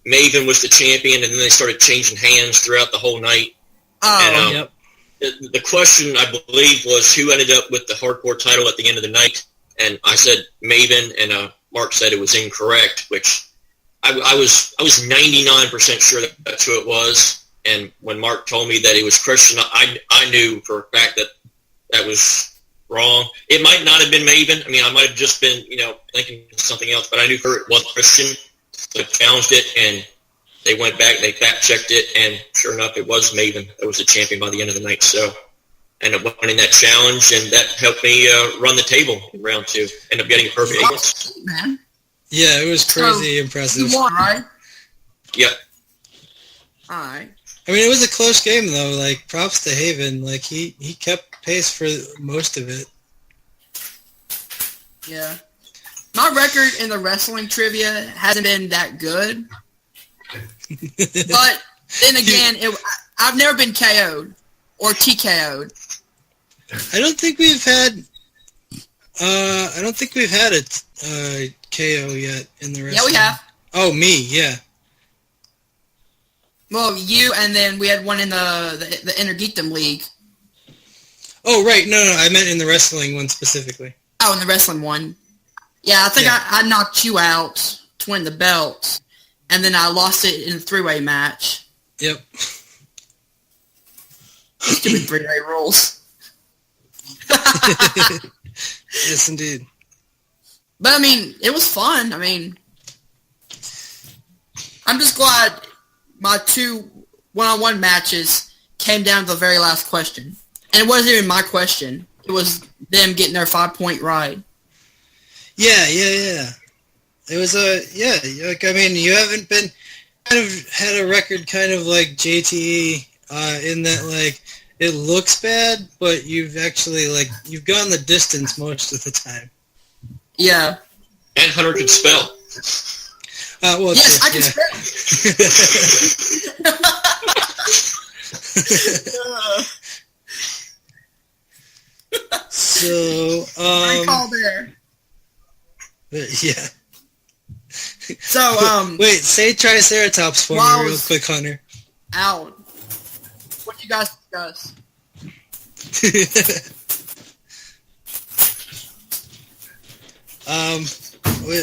Maven was the champion, and then they started changing hands throughout the whole night. Oh, And, Yep. the question, I believe, was who ended up with the hardcore title at the end of the night, and I said Maven, and Mark said it was incorrect, which I was 99% sure that's who it was. And when Mark told me that it was Christian, I knew for a fact that was wrong. It might not have been Maven. I mean, I might have just been, thinking something else, but I knew for it was Christian. So I challenged it, and they went back, they fact-checked it, and sure enough, it was Maven that was the champion by the end of the night. So I ended up winning that challenge, and that helped me run the table in round 2. Ended up getting a perfect 8. man. Yeah, it was crazy impressive. You won, right? Yep. All right. I mean, it was a close game though. Like, props to Haven. Like, he kept pace for most of it. Yeah. My record in the wrestling trivia hasn't been that good. But then again, I've never been KO'd or TKO'd. I don't think we've had a KO yet in the wrestling. Yeah, we have. Oh, me, yeah. Well, you, and then we had one in the Inner Geekdom League. Oh, right. No, I meant in the wrestling one specifically. Oh, in the wrestling one. Yeah, I think Yeah. I knocked you out to win the belt, and then I lost it in a 3-way match. Yep. Stupid 3-way rules. Yes, indeed. But, I mean, it was fun. I mean, I'm just glad my 2 one-on-one matches came down to the very last question. And it wasn't even my question. It was them getting their 5-point ride. Yeah. It was like, I mean, you haven't been kind of had a record kind of like JTE in that, like, it looks bad, but you've actually, like, you've gone the distance most of the time. Yeah. And Hunter can spell. Well, yes, I can spell. So, Great call there. yeah. So, wait, say Triceratops for me real quick, Hunter. Out. What do you guys discuss?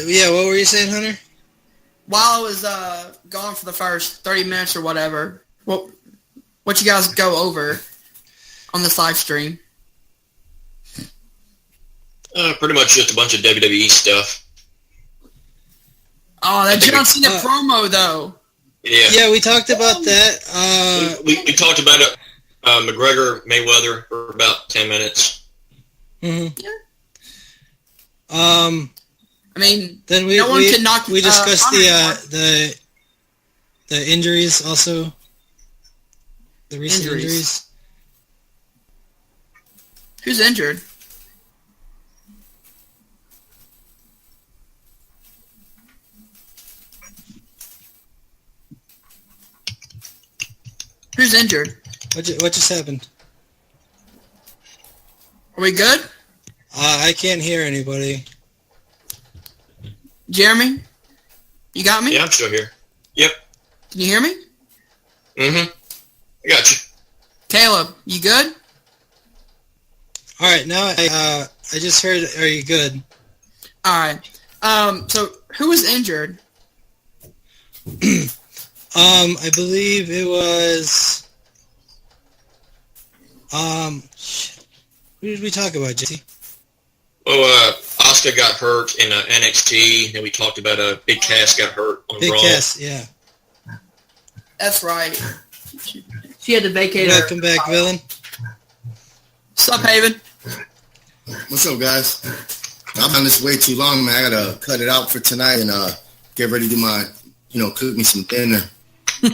Yeah, what were you saying, Hunter? While I was gone for the first 30 minutes or whatever, what you guys go over on this live stream? Pretty much just a bunch of WWE stuff. Oh, that John Cena promo, though. Yeah, we talked about that. We talked about it, McGregor Mayweather for about 10 minutes. Mm-hmm. Yeah. I mean, then no one can knock. We discussed the injuries also. The recent injuries. Who's injured? Who's injured? What just happened? Are we good? I can't hear anybody. Jeremy? You got me? Yeah, I'm still here. Yep. Can you hear me? Mm-hmm. I got you. Caleb, you good? All right, now I just heard, are you good? All right. So who was injured? I believe it was, who did we talk about, JT? Well, Asuka got hurt in NXT, and we talked about Big Cass got hurt on Raw. Big Cass, yeah. That's right. She had to vacate her. Welcome back, Villain. What's up, Haven? What's up, guys? I've done this way too long, man. I gotta cut it out for tonight and get ready to do my, cook me some dinner. All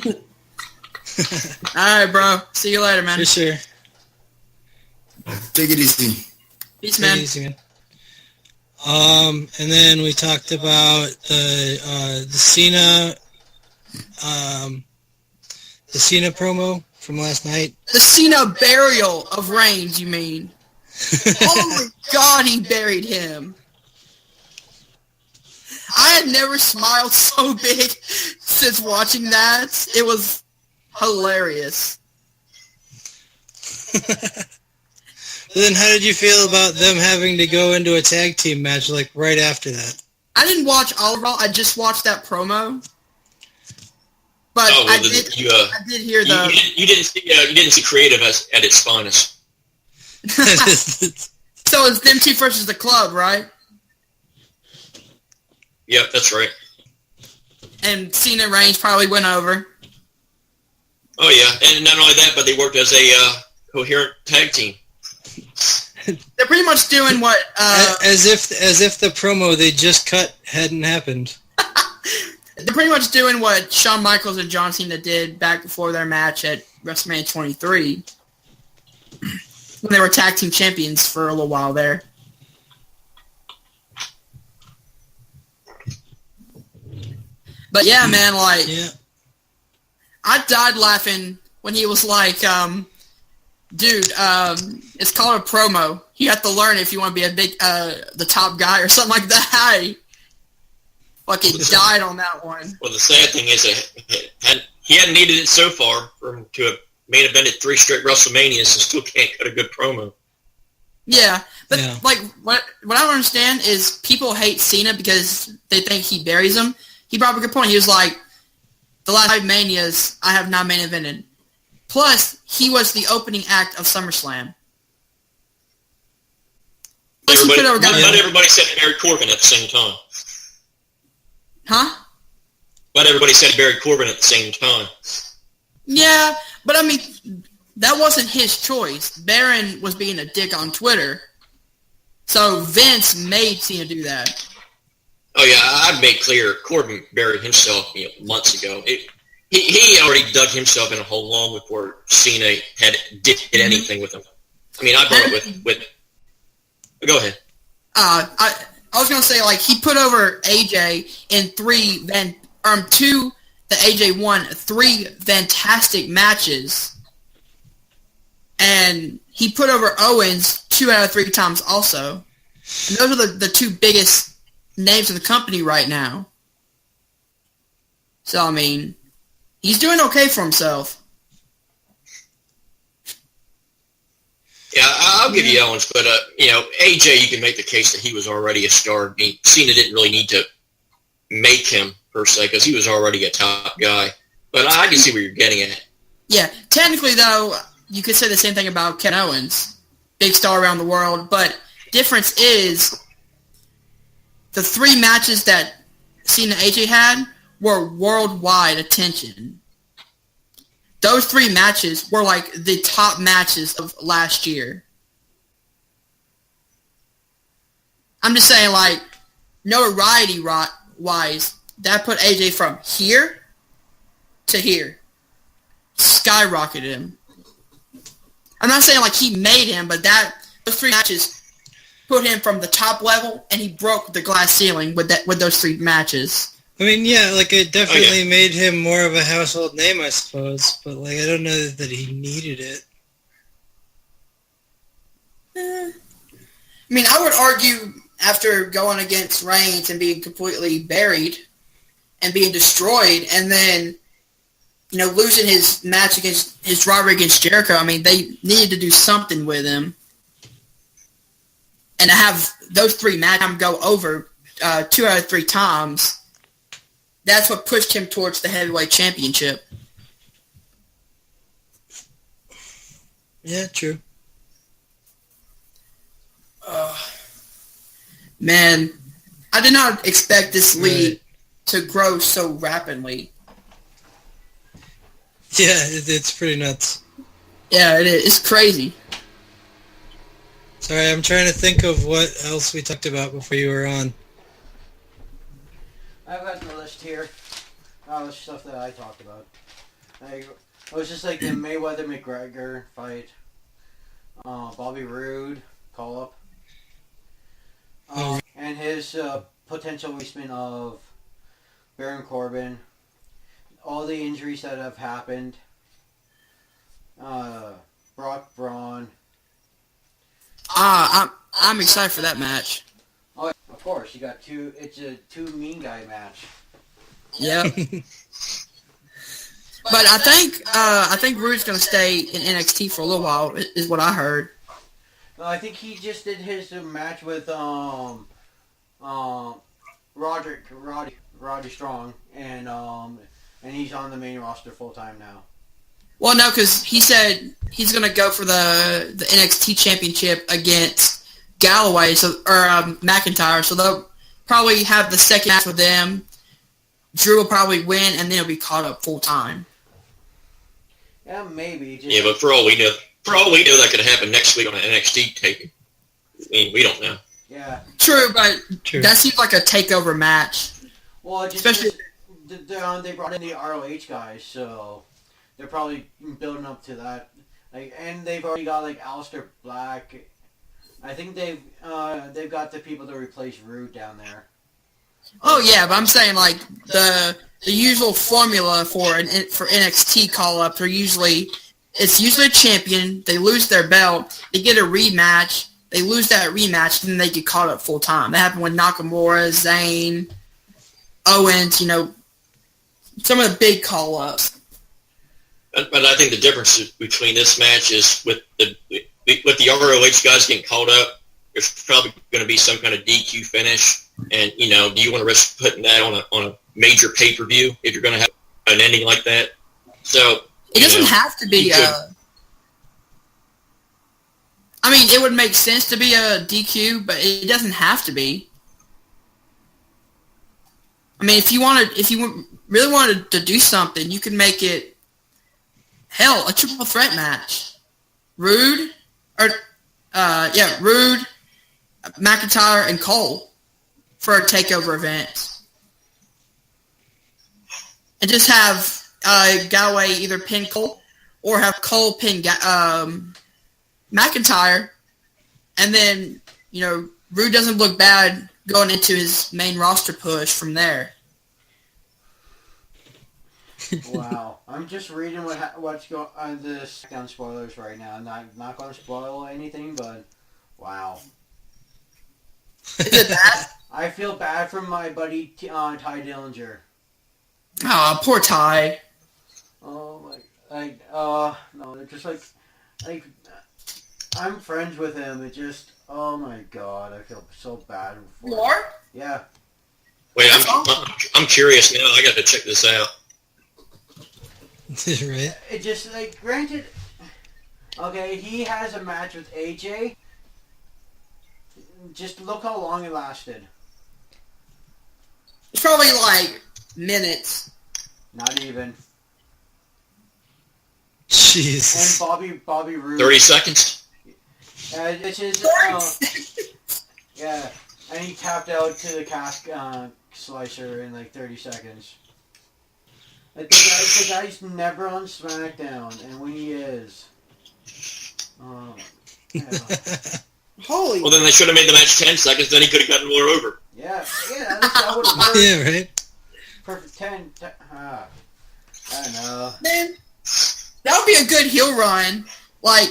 right, bro. See you later, man. For sure. Take it easy. Peace, man. Easy, man. And then we talked about the Cena promo from last night. The Cena burial of Reigns, you mean? Holy God, he buried him. I had never smiled so big since watching that. It was hilarious. Then how did you feel about them having to go into a tag team match like right after that? I didn't watch all of it. I just watched that promo. But I did hear the... You didn't see creative at its finest. So it's them two versus the club, right? Yep, that's right. And Cena Reigns probably went over. Oh yeah, and not only that, but they worked as a coherent tag team. They're pretty much doing what... as if the promo they just cut hadn't happened. They're pretty much doing what Shawn Michaels and John Cena did back before their match at WrestleMania 23. When they were tag team champions for a little while there. But yeah, man, like... Yeah. I died laughing when he was like, dude, it's called a promo. You have to learn if you want to be a big, the top guy or something like that. I fucking died on that one. Well, the sad thing is that he hadn't needed it so far to have main evented 3 straight WrestleManias and still can't cut a good promo. Yeah, but Yeah. like what I don't understand is people hate Cena because they think he buries them. He brought up a good point. He was like, the last 5 Manias I have not main evented. Plus, he was the opening act of SummerSlam. Not everybody said Barry Corbin at the same time. Huh? But everybody said Barry Corbin at the same time. Yeah, but I mean, that wasn't his choice. Baron was being a dick on Twitter. So Vince made Cena do that. Oh yeah, I've made clear Corbin buried himself months ago. He already dug himself in a hole long before Cena did anything with him. I mean, I brought it with. Go ahead. I was gonna say, like, he put over AJ in the AJ won 3 fantastic matches, and he put over Owens 2 out of 3 times also. And those are the 2 biggest names in the company right now. So I mean, he's doing okay for himself. Yeah, I'll give you Owens, but AJ, you can make the case that he was already a star. I mean, Cena didn't really need to make him per se because he was already a top guy. But I can see where you're getting at. Yeah, technically though, you could say the same thing about Kevin Owens, big star around the world. But difference is the 3 matches that Cena and AJ had were worldwide attention. Those 3 matches were like the top matches of last year. I'm just saying, like, notoriety-wise, that put AJ from here to here. Skyrocketed him. I'm not saying, like, he made him, but those 3 matches put him from the top level, and he broke the glass ceiling with those 3 matches. I mean, yeah, like, it definitely made him more of a household name, I suppose. But, like, I don't know that he needed it. I mean, I would argue after going against Reigns and being completely buried and being destroyed, and then, losing his match against his rivalry against Jericho, I mean, they needed to do something with him. And to have those 3 matches go over 2 out of 3 times, that's what pushed him towards the heavyweight championship. Yeah, true. Man, I did not expect this league to grow so rapidly. Yeah, it's pretty nuts. Yeah, it is. It's crazy. Sorry, I'm trying to think of what else we talked about before you were on. I've got the list here. All the stuff that I talked about. It was just like the Mayweather-McGregor fight. Bobby Roode call-up. And his potential replacement of Baron Corbin. All the injuries that have happened. Brock Braun. I'm excited for that match. Oh, of course, you got 2. It's a 2 mean guy match. Yeah. But I think Roode's gonna stay in NXT for a little while, is what I heard. No, I think he just did his match with Roddy Strong, and he's on the main roster full time now. Well, no, because he said he's gonna go for the NXT championship against Galloway, or McIntyre. So they'll probably have the second match with them. Drew will probably win, and then he'll be caught up full time. Yeah, maybe. Yeah, but for all we know, that could happen next week on an NXT taping. I mean, we don't know. Yeah. True, but that seems like a takeover match. Well, especially they brought in the ROH guys, so they're probably building up to that. Like, and they've already got like Aleister Black. I think they've got the people to replace Rude down there. Oh yeah, but I'm saying like the usual formula for NXT call-ups are usually a champion, they lose their belt, they get a rematch, they lose that rematch, and then they get caught up full time. That happened with Nakamura, Zayn, Owens, some of the big call-ups. But I think the difference between this match is with the ROH guys getting called up, there's probably going to be some kind of DQ finish. And, do you want to risk putting that on a major pay-per-view if you're going to have an ending like that? So it doesn't have to be I mean, it would make sense to be a DQ, but it doesn't have to be. I mean, if you really wanted to do something, you could make it, hell, a triple threat match. Rude, Rude, McIntyre, and Cole for a takeover event. And just have Galloway either pin Cole or have Cole pin McIntyre. And then, Rude doesn't look bad going into his main roster push from there. Wow. I'm just reading what's going on the SmackDown spoilers right now. I'm not going to spoil anything, but wow. Is it bad? I feel bad for my buddy Ty Dillinger. Oh, poor Ty. Oh my, no, they're just like, I'm friends with him. It just, oh my god, I feel so bad for him. More? Yeah. Wait, I'm curious now. I got to check this out. Right. It just, granted, okay, he has a match with AJ. Just look how long it lasted. It's probably minutes. Not even. Jesus. And Bobby Roode. 30 seconds? It's his, yeah. And he tapped out to the cask slicer in 30 seconds. The guy's never on SmackDown, and when he is, yeah. Holy. Well, then they should have made the match 10 seconds, then he could have gotten more over. Yeah, that would have worked. Yeah, right. Perfect 10. I don't know. Man, that would be a good heel run.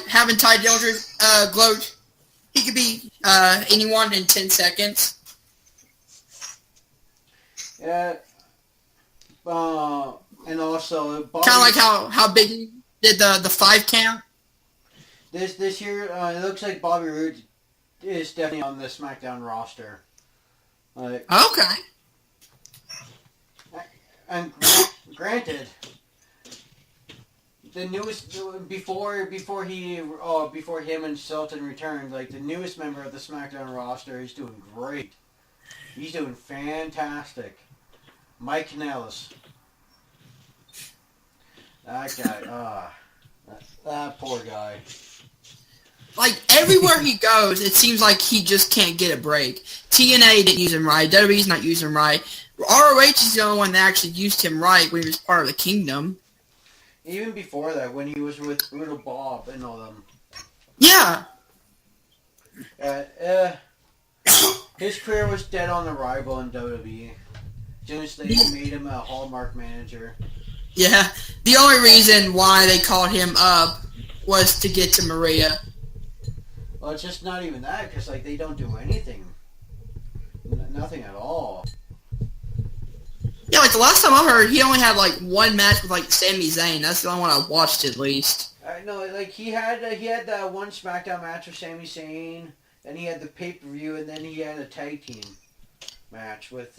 Having Ty Dillinger gloat. He could be anyone in 10 seconds. Yeah. And also, Kind of like how Big E did the 5 count. This year, it looks like Bobby Roode is definitely on the SmackDown roster. Okay. And granted, the newest before him and Sultan returned, the newest member of the SmackDown roster is doing great. He's doing fantastic. Mike Kanellis. That guy, that poor guy. Everywhere he goes, it seems like he just can't get a break. TNA didn't use him right. WWE's not using him right. ROH is the only one that actually used him right when he was part of the Kingdom. Even before that, when he was with Brutal Bob and all them. Yeah. His career was dead on arrival in WWE. Just they made him a Hallmark manager. Yeah. The only reason why they called him up was to get to Maria. Well, it's just not even that, because they don't do anything. Nothing at all. Yeah, the last time I heard, he only had one match with Sami Zayn. That's the only one I watched at least. I know, he had that one SmackDown match with Sami Zayn, then he had the pay-per-view, and then he had a tag team match with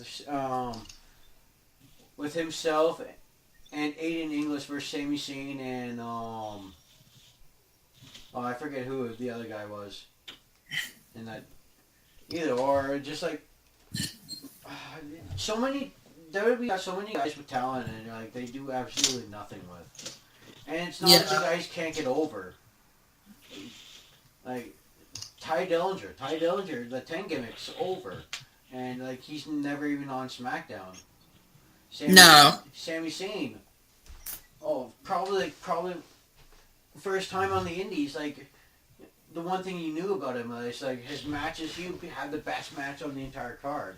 himself and Aiden English versus Sami Zayn and I forget who the other guy was. And that either or, just so many. WWE got so many guys with talent, and they do absolutely nothing with. And it's not that the guys can't get over. Ty Dillinger, the 10 gimmick's over, and he's never even on SmackDown. Sami Zayn. Oh, probably first time on the Indies. The one thing you knew about him is his matches. He had the best match on the entire card,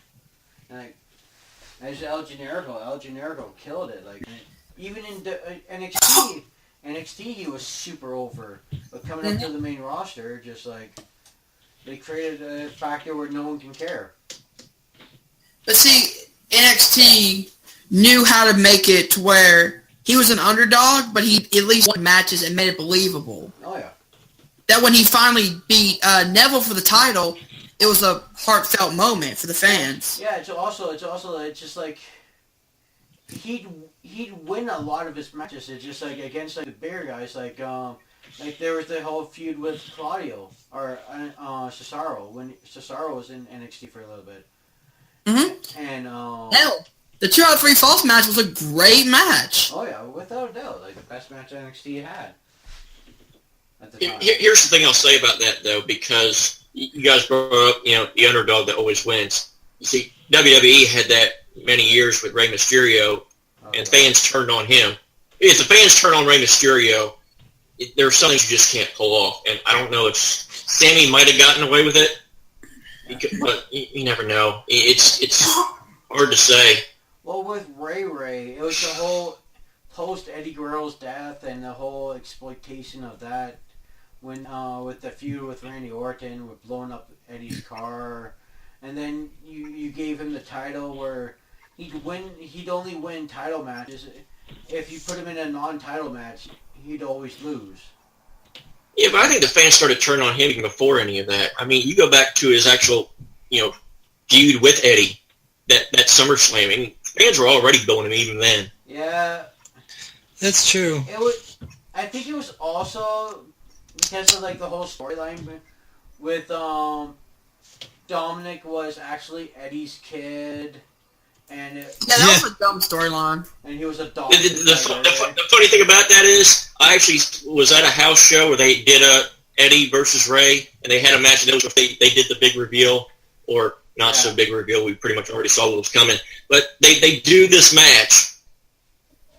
and as El Generico killed it. Even in NXT, he was super over. But coming up to the main roster, just they created a factor where no one can care. But see, NXT knew how to make it to where he was an underdog, but he at least won matches and made it believable. Oh yeah. That when he finally beat Neville for the title, it was a heartfelt moment for the fans. Yeah, it's just he'd win a lot of his matches. It's just against the bigger guys, there was the whole feud with Claudio or Cesaro when Cesaro was in NXT for a little bit. Mm-hmm. And hell, the 2 out of 3 false match was a great match. Oh yeah, without a doubt, the best match NXT had at the time. Here's the thing I'll say about that though, because you guys brought up, the underdog that always wins. You see, WWE had that many years with Rey Mysterio, and fans turned on him. If the fans turn on Rey Mysterio, there are some things you just can't pull off. And I don't know if Sammy might have gotten away with it, but you never know. It's hard to say. Well, with Ray, it was the whole post Eddie Guerrero's death and the whole exploitation of that. When with the feud with Randy Orton, with blowing up Eddie's car, and then you gave him the title where he'd only win title matches. If you put him in a non-title match, he'd always lose. Yeah, but I think the fans started turning on him even before any of that. I mean, you go back to his actual, feud with Eddie, that SummerSlam, and fans were already going him even then. Yeah. That's true. I think it was also because of like the whole storyline with Dominic was actually Eddie's kid, and that was a dumb storyline. And he was a dog. The funny thing about that is, I actually was at a house show where they did a Eddie versus Ray, and they had a match, and it was they did the big reveal, or not so big reveal. We pretty much already saw what was coming, but they do this match,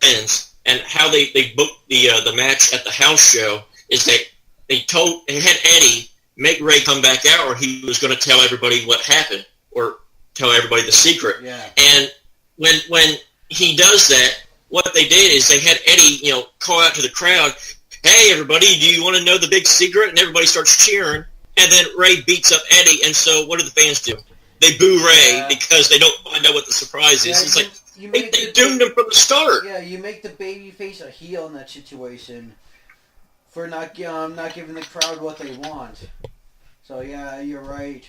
and how they booked the match at the house show is they had Eddie make Ray come back out, or he was going to tell everybody what happened, or tell everybody the secret. Yeah. And when he does that, what they did is they had Eddie, call out to the crowd, "Hey, everybody, do you want to know the big secret?" And everybody starts cheering, and then Ray beats up Eddie, and so what do the fans do? They boo Ray because they don't find out what the surprise is. It's like, they doomed him from the start. Yeah, you make the babyface a heel in that situation for not giving the crowd what they want. So yeah, you're right.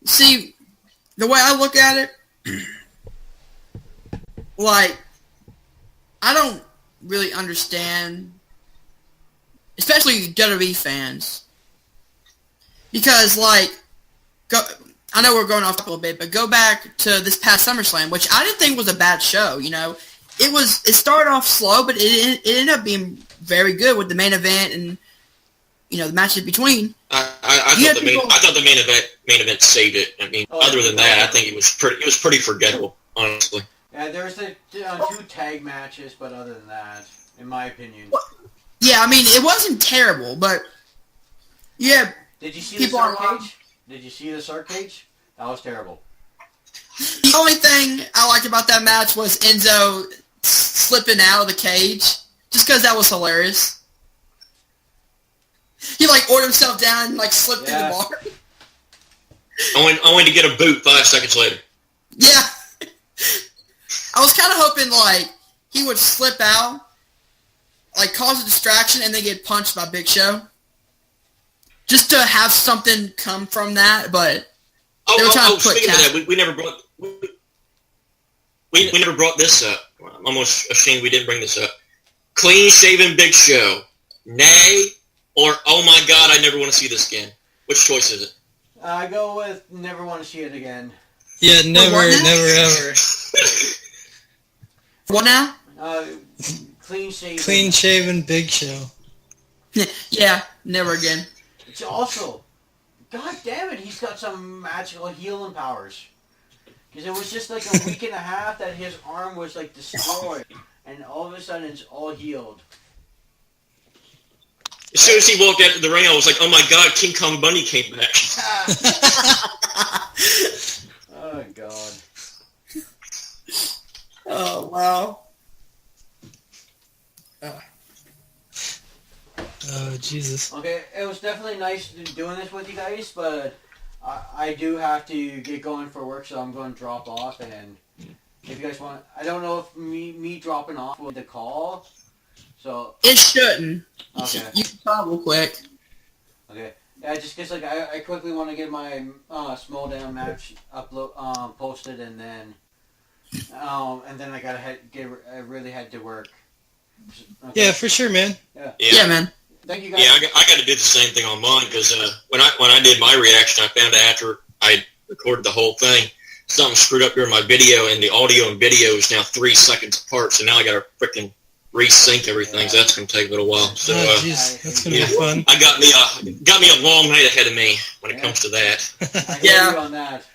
See, the way I look at it, like, I don't really understand, especially WWE fans, because, like, I know we're going off a little bit, but go back to this past SummerSlam, which I didn't think was a bad show, It started off slow, but it ended up being very good with the main event and, the matches between. I thought the main event saved it. I mean, other than that, I think it was pretty forgettable, honestly. Yeah, there's the 2 tag matches, but other than that, in my opinion. Yeah, I mean, it wasn't terrible, but yeah. Did you see the Sark cage? Did you see the Sark cage? That was terrible. The only thing I liked about that match was Enzo slipping out of the cage, just because that was hilarious. He, ordered himself down and, slipped through the bar. Only to get a boot 5 seconds later. Yeah. I was kind of hoping, he would slip out, cause a distraction, and then get punched by Big Show. Just to have something come from that, but they were trying to put speaking of that, we never brought this up. I'm almost ashamed we didn't bring this up. Clean-shaven Big Show. Nay, or, oh my God, I never want to see this again. Which choice is it? I go with never want to see it again. Yeah, never, ever. What now? Clean-shaven Big Show. Yeah, never again. It's also, God damn it, he's got some magical healing powers. Because it was just a week and a half that his arm was destroyed, and all of a sudden it's all healed. As soon as he walked out to the ring, I was like, oh my God, King Kong Bundy came back. Oh, God. Oh, wow. Oh, Jesus. Okay, it was definitely nice doing this with you guys, but I do have to get going for work, so I'm going to drop off, and if you guys want, I don't know if me dropping off with the call, so... It shouldn't. Okay. You can call real quick. Okay. Yeah, just because I quickly want to get my Small Down match posted, and then I gotta I really had to work. Okay. Yeah, for sure, man. Yeah, man. Thank you guys. Yeah, I got to do the same thing on mine, because when I did my reaction, I found out after I recorded the whole thing, something screwed up during my video, and the audio and video is now 3 seconds apart, so now I got to freaking resync everything. So that's going to take a little while. So jeez, that's going to be fun. I got me a long night ahead of me when it comes to that. I hear you on that.